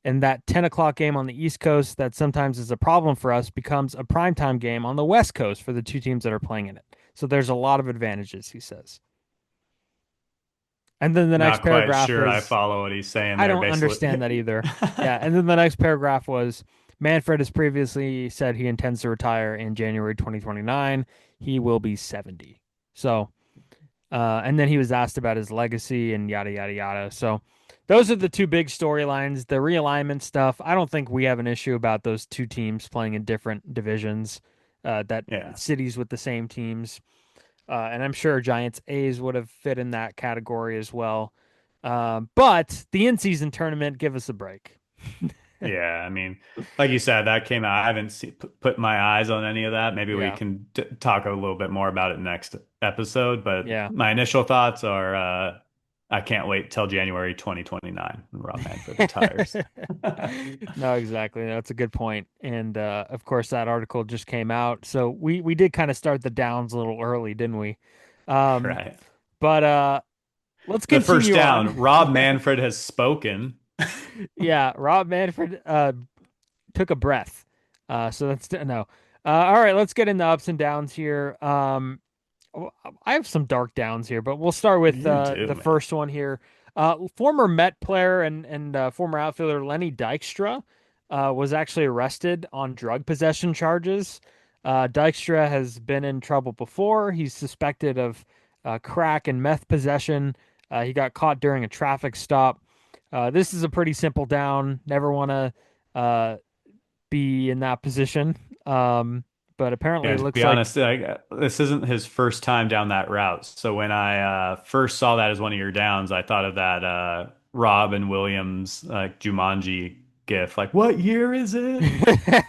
And that 10 o'clock game on the East Coast that sometimes is a problem for us becomes a primetime game on the West Coast for the two teams that are playing in it. So there's a lot of advantages, he says. And then the next not quite paragraph sure I is follow what he's saying I there. don't understand that Basically, either. Yeah, and then the next paragraph was Manfred has previously said he intends to retire in January 2029. He will be 70. So, and then he was asked about his legacy and yada yada yada. So, those are the two big storylines. The realignment stuff. I don't think we have an issue about those two teams playing in different divisions. That yeah. cities with the same teams. And I'm sure Giants A's would have fit in that category as well. But the in-season tournament, give us a break. Yeah, I mean, like you said, that came out. I haven't put my eyes on any of that. Maybe we Yeah, can talk a little bit more about it next episode. But yeah. my initial thoughts are, I can't wait till January 2029 when Rob Manfred retires. No, exactly. That's a good point. And of course, that article just came out, so we did kind of start the downs a little early, didn't we? Um, Right. but let's The first continue on. down, Rob Manfred has spoken. Yeah, Rob Manfred took a breath. So that's no. All right, let's get into ups and downs here. I have some dark downs here, but we'll start with You do, the man. first one here. Former Met player and former outfielder Lenny Dykstra was actually arrested on drug possession charges. Dykstra has been in trouble before. He's suspected of crack and meth possession. He got caught during a traffic stop. This is a pretty simple down. Never want to uh, be in that position. But apparently Yeah, it to looks be like honest, this isn't his first time down that route. So when I first saw that as one of your downs, I thought of that Rob and Williams Jumanji gif. Like, what year is it?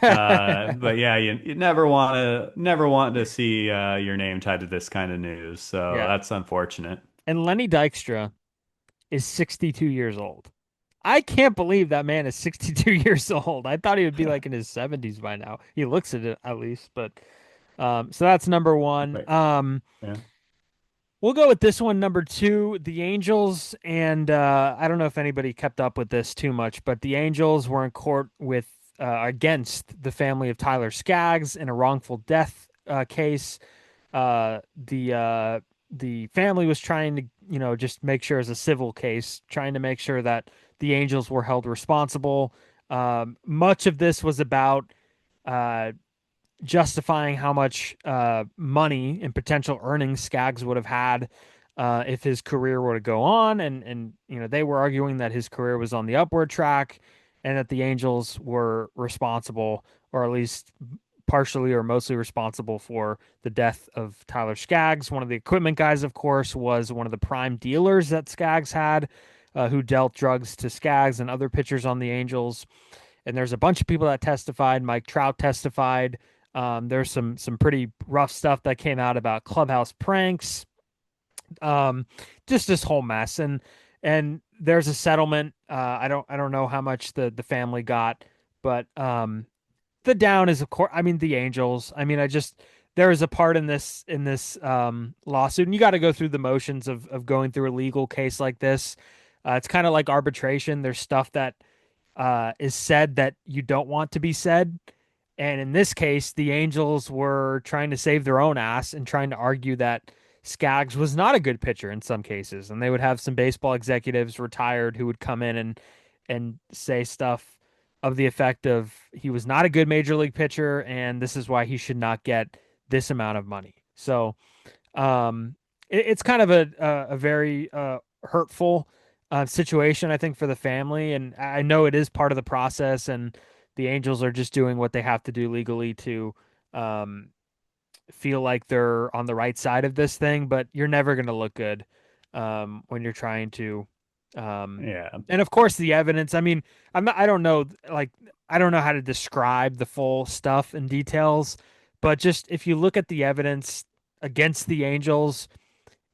But yeah, you never want to see your name tied to this kind of news. So yeah. that's unfortunate. And Lenny Dykstra is 62 years old. I can't believe that man is 62 years old. I thought he would be like in his 70s by now. He looks at least, but so that's number one. Wait, yeah. We'll go with this one, number two, the Angels. And I don't know if anybody kept up with this too much, but the Angels were in court with against the family of Tyler Skaggs in a wrongful death case. The family was trying to, just make sure it's a civil case, trying to make sure that the Angels were held responsible. Much of this was about uh, justifying how much money and potential earnings Skaggs would have had if his career were to go on, and they were arguing that his career was on the upward track, and that the Angels were responsible, or at least partially or mostly responsible for the death of Tyler Skaggs. One of the equipment guys, of course, was one of the prime dealers that Skaggs had, who dealt drugs to Skaggs and other pitchers on the Angels. And there's a bunch of people that testified. Mike Trout testified. There's some pretty rough stuff that came out about clubhouse pranks, um, just this whole mess. And there's a settlement. I don't know how much the family got, but the down is, of course, I mean, the Angels. I mean, there is a part in this lawsuit, and you got to go through the motions of going through a legal case like this. It's kind of like arbitration. There's stuff that is said that you don't want to be said. And in this case, the Angels were trying to save their own ass and trying to argue that Skaggs was not a good pitcher in some cases. And they would have some baseball executives retired who would come in and say stuff of the effect of he was not a good major league pitcher and this is why he should not get this amount of money. So it's kind of a very hurtful situation, I think, for the family. And I know it is part of the process, and the Angels are just doing what they have to do legally to um, feel like they're on the right side of this thing. But you're never going to look good when you're trying to. Yeah. And of course, the evidence. I mean, I don't know, like, I don't know how to describe the full stuff and details, but just if you look at the evidence against the Angels,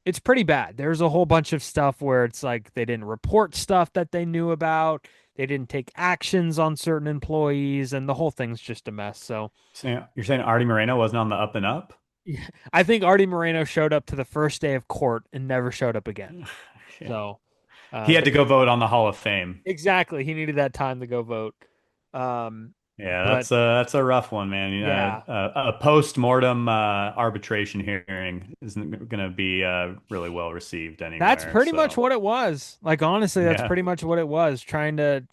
it's pretty bad. There's a whole bunch of stuff where it's like they didn't report stuff that they knew about. They didn't take actions on certain employees, and the whole thing's just a mess. So So you're saying Artie Moreno wasn't on the up and up? yeah, I think Artie Moreno showed up to the first day of court and never showed up again. Yeah. So, He had but to go vote on the Hall of Fame. exactly, he needed that time to go vote. Yeah, But that's a rough one, man. You know, yeah, a post-mortem arbitration hearing isn't going to be really well received that's anywhere. pretty much So, what it was. Like, honestly, that's yeah. pretty much what it was. Trying to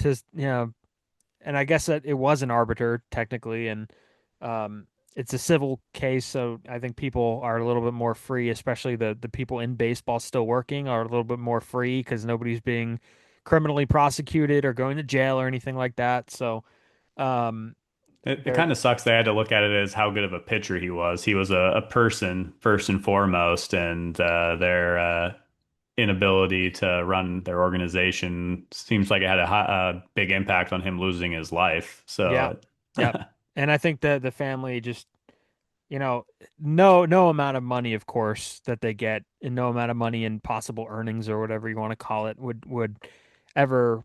and I guess that it was an arbiter technically, and um, it's a civil case, so I think people are a little bit more free, especially the people in baseball still working are a little bit more free because nobody's being criminally prosecuted or going to jail or anything like that. So, um, It they're kind of sucks they had to look at it as how good of a pitcher he was. He was a person first and foremost, and their inability to run their organization seems like it had a big impact on him losing his life. yeah, So, yep. And I think the family just, no amount of money, of course, that they get, and no amount of money in possible earnings or whatever you want to call it would ever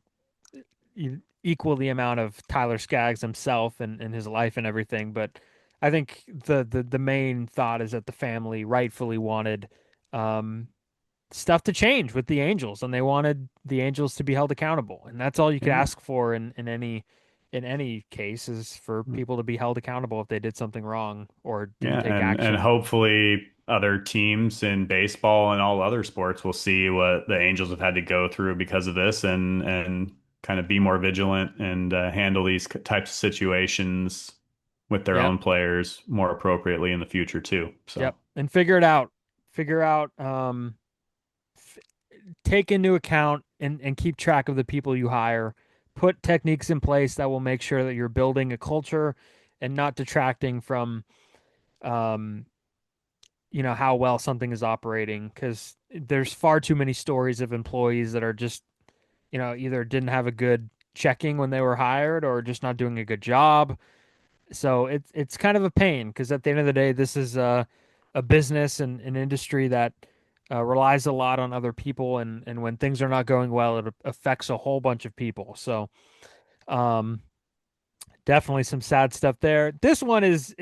equal the amount of Tyler Skaggs himself and his life and everything. But I think the main thought is that the family rightfully wanted um, stuff to change with the Angels, and they wanted the Angels to be held accountable, and that's all you could yeah. ask for in any case is for people to be held accountable if they did something wrong or didn't Yeah, take and action. hopefully other teams in baseball and all other sports will see what the Angels have had to go through because of this and kind of be more vigilant and handle these types of situations with their Yep. own players more appropriately in the future too. So, Yep. And figure it out. Figure out f- take into account and keep track of the people you hire. Put techniques in place that will make sure that you're building a culture and not detracting from um, how well something is operating, because there's far too many stories of employees that are just, either didn't have a good checking when they were hired or just not doing a good job. So it's kind of a pain because at the end of the day, this is a business and an industry that relies a lot on other people, and when things are not going well, it affects a whole bunch of people. So um, definitely some sad stuff there. This one is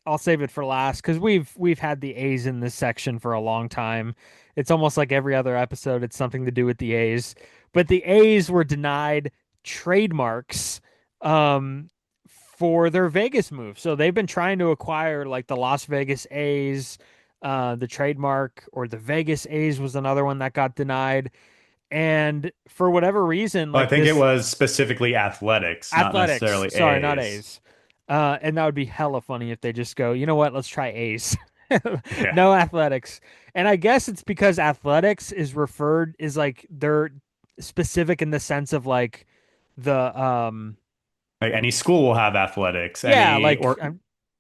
I'll save it for last because we've had the A's in this section for a long time. It's almost like every other episode, it's something to do with the A's. But the A's were denied trademarks um, for their Vegas move. So they've been trying to acquire like the Las Vegas A's, the trademark, or the Vegas A's was another one that got denied. And for whatever reason, well, I like think it this was specifically athletics, not Athletics. necessarily Sorry, not A's. A's. And that would be hella funny if they just go, you know what? Let's try A's. Yeah, No athletics. And I guess it's because athletics is like they're specific in the sense of like the like any school will have athletics, yeah, any like or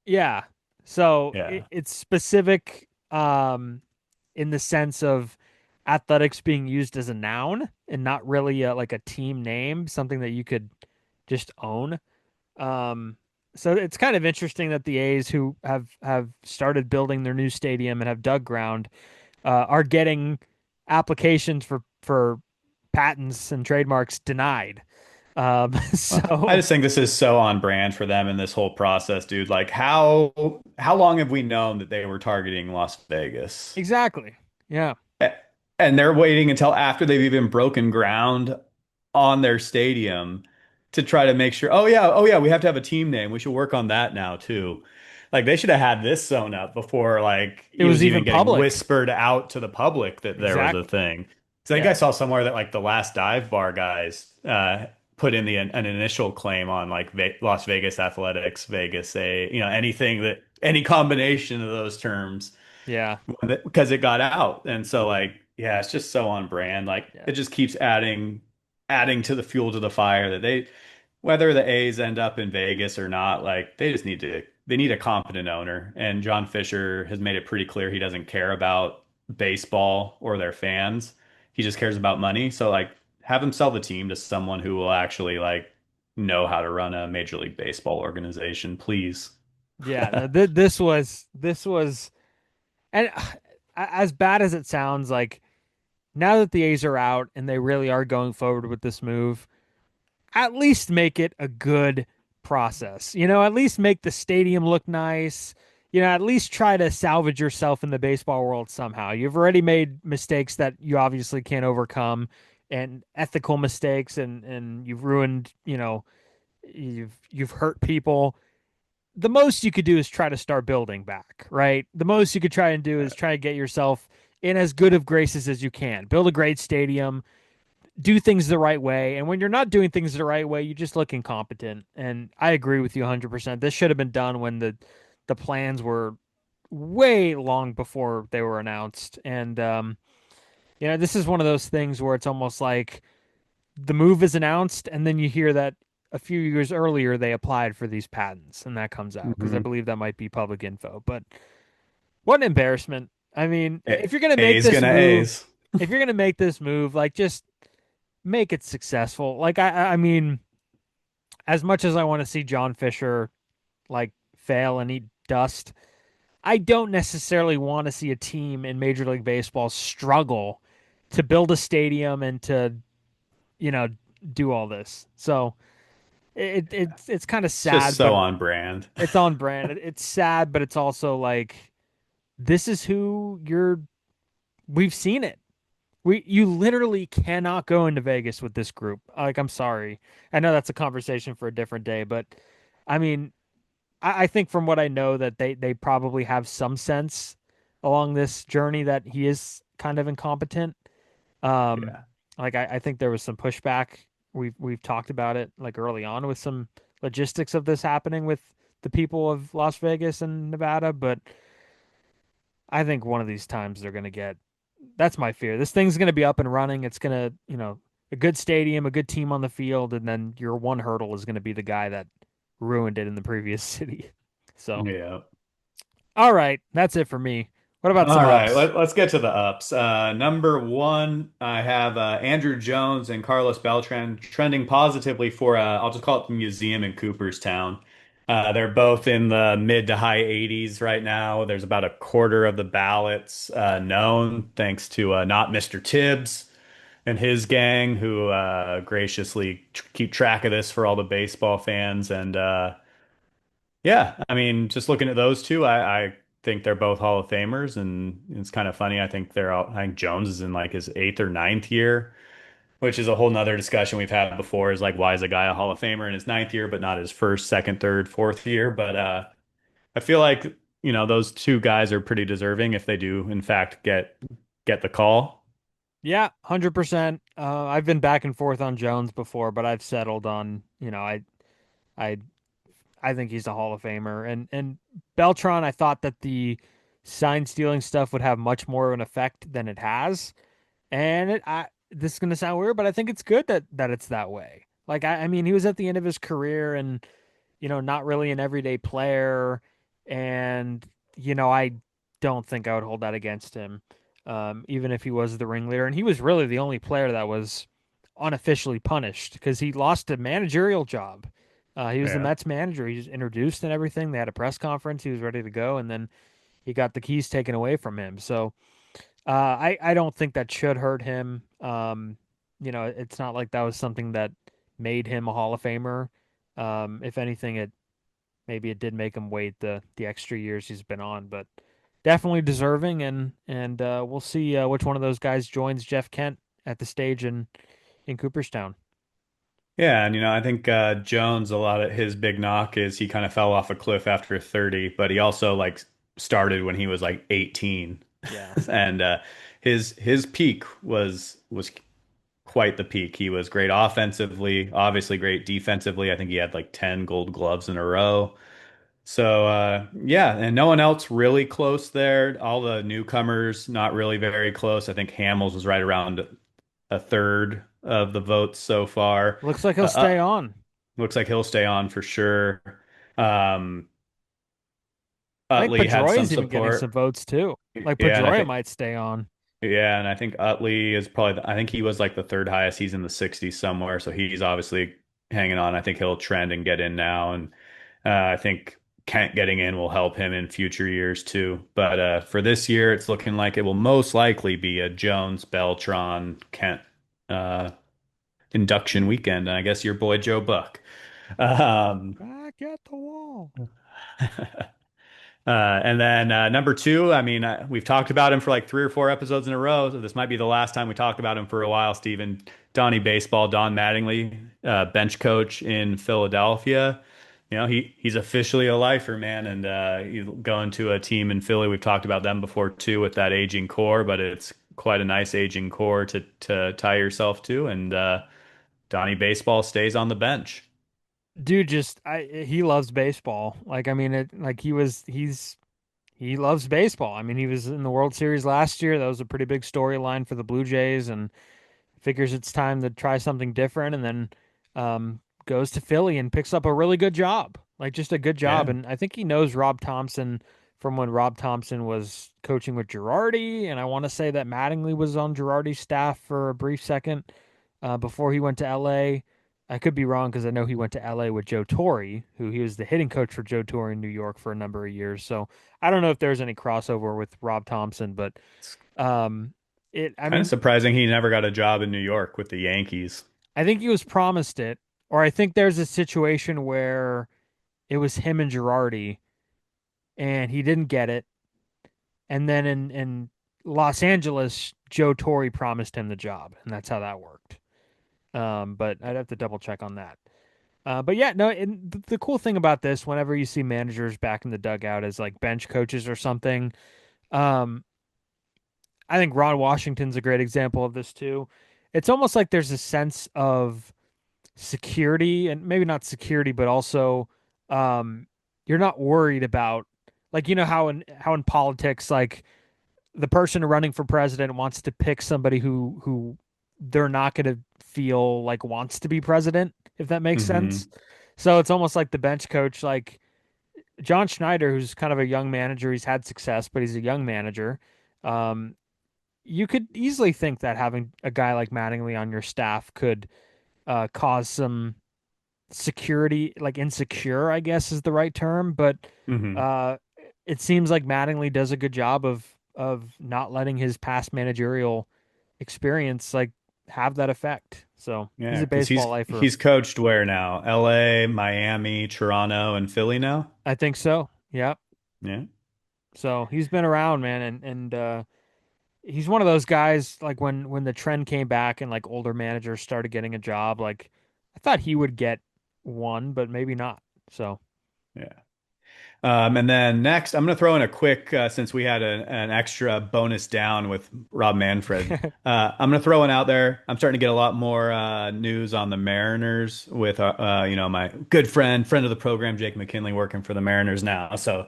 Yeah. So Yeah. it's specific in the sense of athletics being used as a noun and not really like a team name, something that you could just own. Um, so it's kind of interesting that the A's, who have started building their new stadium and have dug ground, are getting applications for patents and trademarks denied. I So just think this is so on brand for them in this whole process, dude. Like how long have we known that they were targeting Las Vegas? exactly, yeah, A- And they're waiting until after they've even broken ground on their stadium to try to make sure, oh yeah, we have to have a team name. We should work on that now too. Like they should have had this sewn up before like it it was was even even getting public. whispered out to the public that there was a Exactly. thing. 'Cause I think I Yeah, saw somewhere that like the last dive bar guys put in an initial claim on like Las Vegas Athletics, Vegas A, anything that any combination of those terms yeah, because it got out. And so like, yeah, it's just so on brand. Like yeah, it just keeps adding to the fuel to the fire that whether the A's end up in Vegas or not, like they need a competent owner. And John Fisher has made it pretty clear he doesn't care about baseball or their fans. He just cares about money. So like have him sell the team to someone who will actually like know how to run a Major League Baseball organization, please. yeah. No, this was, and as bad as it sounds, like now that the A's are out and they really are going forward with this move, at least make it a good process. At least make the stadium look nice. At least try to salvage yourself in the baseball world somehow. You've already made mistakes that you obviously can't overcome, and ethical mistakes, and you've ruined, you've hurt people. The most you could do is try to start building back, right? The most you could try and do is try to get yourself in as good of graces as you can. Build a great stadium, do things the right way. And when you're not doing things the right way, you just look incompetent. And I agree with you 100%. This should have been done when the plans were way long before they were announced. And this is one of those things where it's almost like the move is announced, and then you hear that a few years earlier they applied for these patents, and that comes out because I Mhm. believe that might be public info. But what an embarrassment! I mean, A- if you're gonna make A's this gonna move, A's. like just make it successful. Like I mean, as much as I want to see John Fisher like fail and eat dust, I don't necessarily want to see a team in Major League Baseball struggle to build a stadium and to, you know, do all this. So it's kind of It's just sad, so but on brand. it's on brand. It's sad, but it's also like this is who you're. We've seen it. You literally cannot go into Vegas with this group. Like, I'm sorry. I know that's a conversation for a different day, but I mean, I think from what I know that they probably have some sense along this journey that he is kind of incompetent. Um, Yeah. like I think there was some pushback. We've talked about it like early on with some logistics of this happening with the people of Las Vegas and Nevada, but I think one of these times they're gonna get. That's my fear. This thing's gonna be up and running. It's gonna, a good stadium, a good team on the field, and then your one hurdle is gonna be the guy that ruined it in the previous city. So, Yeah. all right, that's it for me. What about All some right, ups? let's get to the ups. Number one, I have Andruw Jones and Carlos Beltran trending positively for, I'll just call it the museum in Cooperstown. They're both in the mid to high 80s right now. There's about a quarter of the ballots known, thanks to not Mr. Tibbs and his gang, who graciously keep track of this for all the baseball fans. And yeah, I mean, just looking at those two, I think they're both Hall of Famers, and it's kind of funny. I think Jones is in like his eighth or ninth year, which is a whole nother discussion we've had before. Is like, why is a guy a Hall of Famer in his ninth year, but not his first, second, third, fourth year? But I feel like those two guys are pretty deserving if they do in fact get the call. Yeah, 100%. I've been back and forth on Jones before, but I've settled on, I I think he's a Hall of Famer. And Beltran, I thought that the sign stealing stuff would have much more of an effect than it has. And this is gonna sound weird, but I think it's good that it's that way. Like I mean, he was at the end of his career and not really an everyday player. And, I don't think I would hold that against him, even if he was the ringleader. And he was really the only player that was unofficially punished because he lost a managerial job. He was the Yeah. Mets manager. He was introduced and everything. They had a press conference. He was ready to go, and then he got the keys taken away from him. So I don't think that should hurt him. It's not like that was something that made him a Hall of Famer. If anything, maybe it did make him wait the extra years he's been on, but definitely deserving. And we'll see which one of those guys joins Jeff Kent at the stage in Cooperstown. Yeah, and I think Jones, a lot of his big knock is he kind of fell off a cliff after 30, but he also like started when he was like 18. Yeah. And his peak was quite the peak. He was great offensively, obviously great defensively. I think he had like 10 gold gloves in a row. So yeah, and no one else really close there. All the newcomers not really very close. I think Hamels was right around a third of the votes so far. Looks like Uh, he'll stay on. looks like he'll stay on for sure. Um, I think Utley had some Pedroia's even getting some support. votes too. Like Yeah, and I Pedroia think might stay on. yeah, and I think Utley is probably I think he was like the third highest. He's in the 60s somewhere, so he's obviously hanging on. I think he'll trend and get in now, and I think Kent getting in will help him in future years too. But for this year, it's looking like it will most likely be a Jones, Beltran, Kent uh, induction weekend, and I guess your boy Joe Buck. Um, Back at the wall. and then number two, I mean, we've talked about him for like 3 or 4 episodes in a row. So this might be the last time we talk about him for a while, Steven. Donny Baseball, Don Mattingly, bench coach in Philadelphia. He's officially a lifer, man, and he's going to a team in Philly. We've talked about them before too, with that aging core, but it's quite a nice aging core to tie yourself to. And Donny Baseball stays on the bench. Dude, he loves baseball. Like I mean it like he loves baseball. I mean, he was in the World Series last year. That was a pretty big storyline for the Blue Jays, and figures it's time to try something different. And then goes to Philly and picks up a really good job, like just a good job. Yeah. And I think he knows Rob Thompson from when Rob Thompson was coaching with Girardi. And I want to say that Mattingly was on Girardi's staff for a brief second before he went to LA. I could be wrong because I know he went to LA with Joe Torre, who he was the hitting coach for Joe Torre in New York for a number of years. So I don't know if there's any crossover with Rob Thompson, but um, I Kind of mean, surprising he never got a job in New York with the Yankees. I think he was promised it, or I think there's a situation where it was him and Girardi, and he didn't get it, and then in Los Angeles, Joe Torre promised him the job, and that's how that worked. But I'd have to double check on that. But yeah, no. And the cool thing about this, whenever you see managers back in the dugout as like bench coaches or something, um, I think Ron Washington's a great example of this too. It's almost like there's a sense of security, and maybe not security, but also um, you're not worried about, like, how in politics, like the person running for president wants to pick somebody who they're not going to feel like wants to be president, if that makes sense. Hmm. So it's almost like the bench coach, like John Schneider, who's kind of a young manager. He's had success, but he's a young manager. Um, you could easily think that having a guy like Mattingly on your staff could cause some security, like insecure, I guess is the right term. But Hmm. uh, it seems like Mattingly does a good job of not letting his past managerial experience like have that effect. So he's Yeah, a because he's baseball lifer. he's coached where now? LA, Miami, Toronto, and Philly now? I think so. Yeah. Yeah. So he's been around, man, and he's one of those guys like when the trend came back and like older managers started getting a job, like I thought he would get one, but maybe not. So Yeah. And then next, I'm going to throw in a quick, since we had an extra bonus down with Rob Manfred. I'm going to throw one out there. I'm starting to get a lot more news on the Mariners with, my good friend of the program, Jake McKinley, working for the Mariners now. So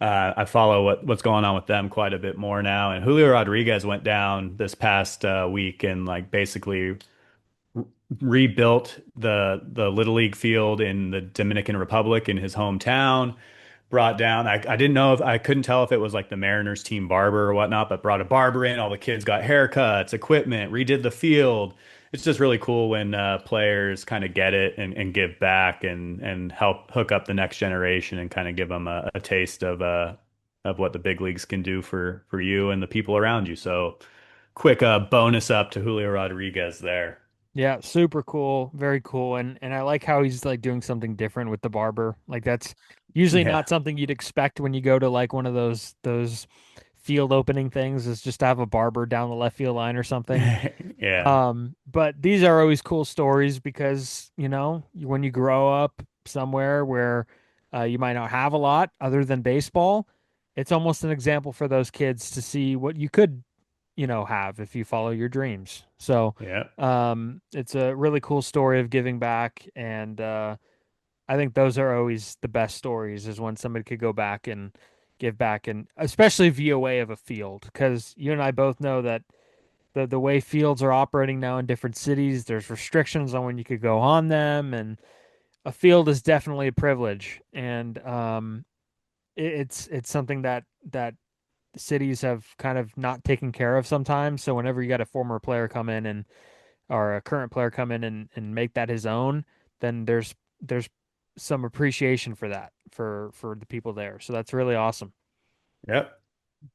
I follow what's going on with them quite a bit more now. And Julio Rodriguez went down this past week and like basically rebuilt the Little League field in the Dominican Republic in his hometown. brought down. I didn't know if I couldn't tell if it was like the Mariners team barber or whatnot, but brought a barber in. All the kids got haircuts, equipment, redid the field. It's just really cool when players kind of get it and give back and help hook up the next generation and kind of give them a taste of what the big leagues can do for you and the people around you. So quick bonus up to Julio Rodriguez there. Yeah, super cool, very cool, and I like how he's like doing something different with the barber. Like that's usually Yeah. not something you'd expect when you go to like one of those field opening things, is just to have a barber down the left field line or something. Yeah. But these are always cool stories because, when you grow up somewhere where you might not have a lot other than baseball, it's almost an example for those kids to see what you could, have if you follow your dreams. So, Yeah. it's a really cool story of giving back. And I think those are always the best stories, is when somebody could go back and give back, and especially VOA of a field, because you and I both know that the way fields are operating now in different cities, there's restrictions on when you could go on them, and a field is definitely a privilege, and it's something that cities have kind of not taken care of sometimes. So whenever you got a former player come in and or a current player come in and make that his own, then there's some appreciation for that for the people there. So that's really awesome. Yep.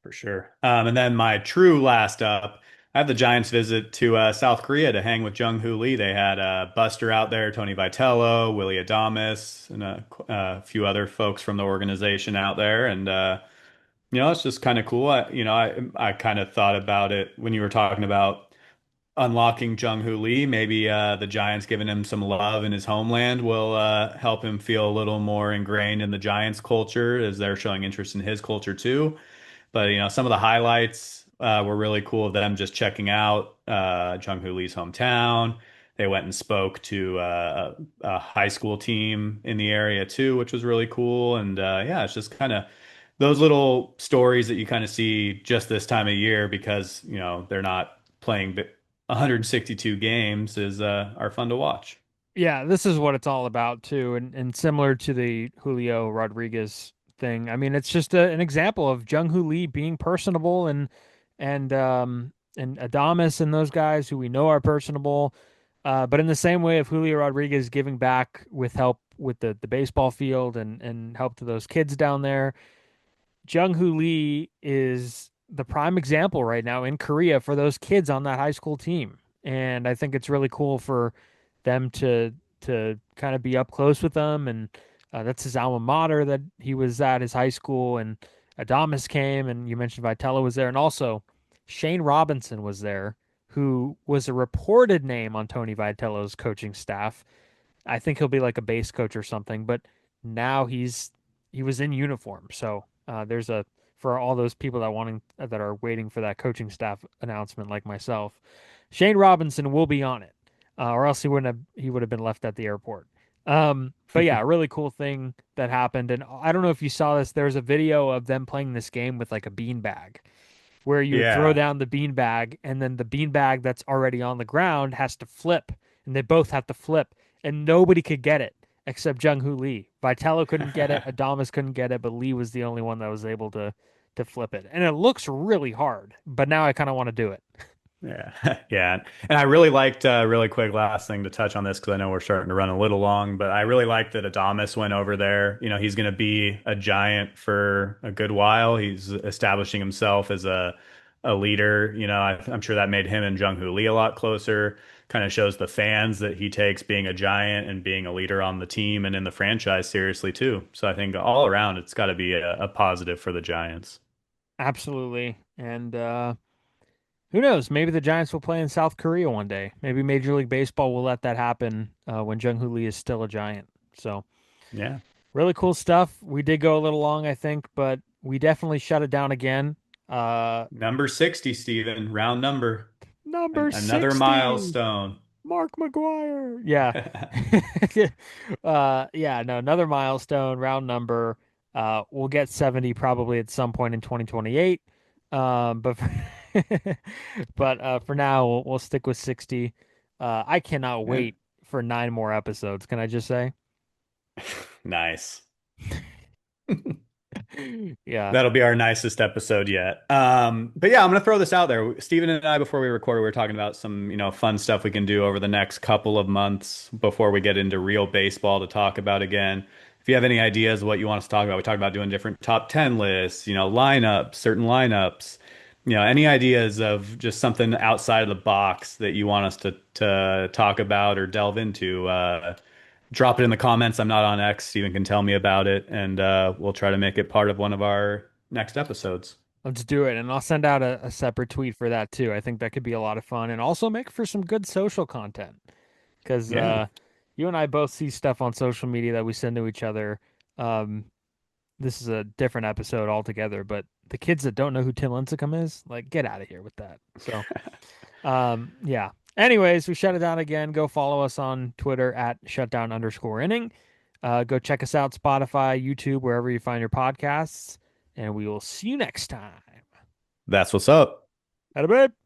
For sure. And then my true last up, I have the Giants visit to South Korea to hang with Jung Hoo Lee. They had Buster out there, Tony Vitello, Willie Adames, and a few other folks from the organization out there. And it's just kind of cool. I kind of thought about it when you were talking about unlocking Jung Hoo Lee. Maybe the Giants giving him some love in his homeland will help him feel a little more ingrained in the Giants culture, as they're showing interest in his culture too. But some of the highlights were really cool of them just checking out Jung Hoo Lee's hometown. They went and spoke to a high school team in the area too, which was really cool. And yeah, it's just kind of those little stories that you kind of see just this time of year, because they're not playing 162 games, is are fun to watch. Yeah, this is what it's all about too, and similar to the Julio Rodriguez thing. I mean, it's just an example of Jung Hoo Lee being personable, and Adamas and those guys who we know are personable. But in the same way of Julio Rodriguez giving back with help with the baseball field and help to those kids down there, Jung Hoo Lee is the prime example right now in Korea for those kids on that high school team. And I think it's really cool for them to kind of be up close with them. And that's his alma mater that he was at, his high school. And Adamas came, and you mentioned Vitello was there. And also Shane Robinson was there, who was a reported name on Tony Vitello's coaching staff. I think he'll be like a base coach or something, but now he was in uniform. So there's a for all those people that are waiting for that coaching staff announcement, like myself, Shane Robinson will be on it, or else he would have been left at the airport. But yeah, a really cool thing that happened, and I don't know if you saw this. There's a video of them playing this game with like a bean bag, where you would throw Yeah. down the bean bag, and then the bean bag that's already on the ground has to flip, and they both have to flip, and nobody could get it except Jung Hoo Lee. Vitello couldn't get it, Adamas couldn't get it, but Lee was the only one that was able to flip it. And it looks really hard, but now I kind of want to do it. Yeah. Yeah. And I really liked, really quick last thing to touch on this, because I know we're starting to run a little long, but I really liked that Adamas went over there. He's going to be a Giant for a good while. He's establishing himself as a leader. I'm sure that made him and Jung Hoo Lee a lot closer. Kind of shows the fans that he takes being a Giant and being a leader on the team and in the franchise seriously too. So I think all around, it's got to be a positive for the Giants. Absolutely. And who knows? Maybe the Giants will play in South Korea one day. Maybe Major League Baseball will let that happen when Jung Hoo Lee is still a Giant. So Yeah. really cool stuff. We did go a little long, I think, but we definitely shut it down again. Uh, Number 60, Steven, round number. Number Another 60, milestone. Mark McGuire. Yeah. Yeah, no, another milestone, round number. We'll get 70 probably at some point in 2028. But for now, we'll stick with 60. I cannot Yeah. wait for 9 more episodes. Can I just say? Nice. Yeah. That'll be our nicest episode yet. But yeah, I'm gonna throw this out there. Steven and I, before we recorded, we were talking about some, fun stuff we can do over the next couple of months before we get into real baseball to talk about again. If you have any ideas of what you want us to talk about, we talked about doing different top 10 lists, lineups, certain lineups, any ideas of just something outside of the box that you want us to talk about or delve into. Drop it in the comments. I'm not on X. Steven can tell me about it, and we'll try to make it part of one of our next episodes. Let's do it. And I'll send out a separate tweet for that too. I think that could be a lot of fun and also make for some good social content. Because Yeah. you and I both see stuff on social media that we send to each other. Um, this is a different episode altogether, but the kids that don't know who Tim Lincecum is, like, get out of here with that. So, yeah. Anyways, we shut it down again. Go follow us on Twitter at shutdown_inning. Go check us out, Spotify, YouTube, wherever you find your podcasts, and we will see you next time. That's what's up. At a bit.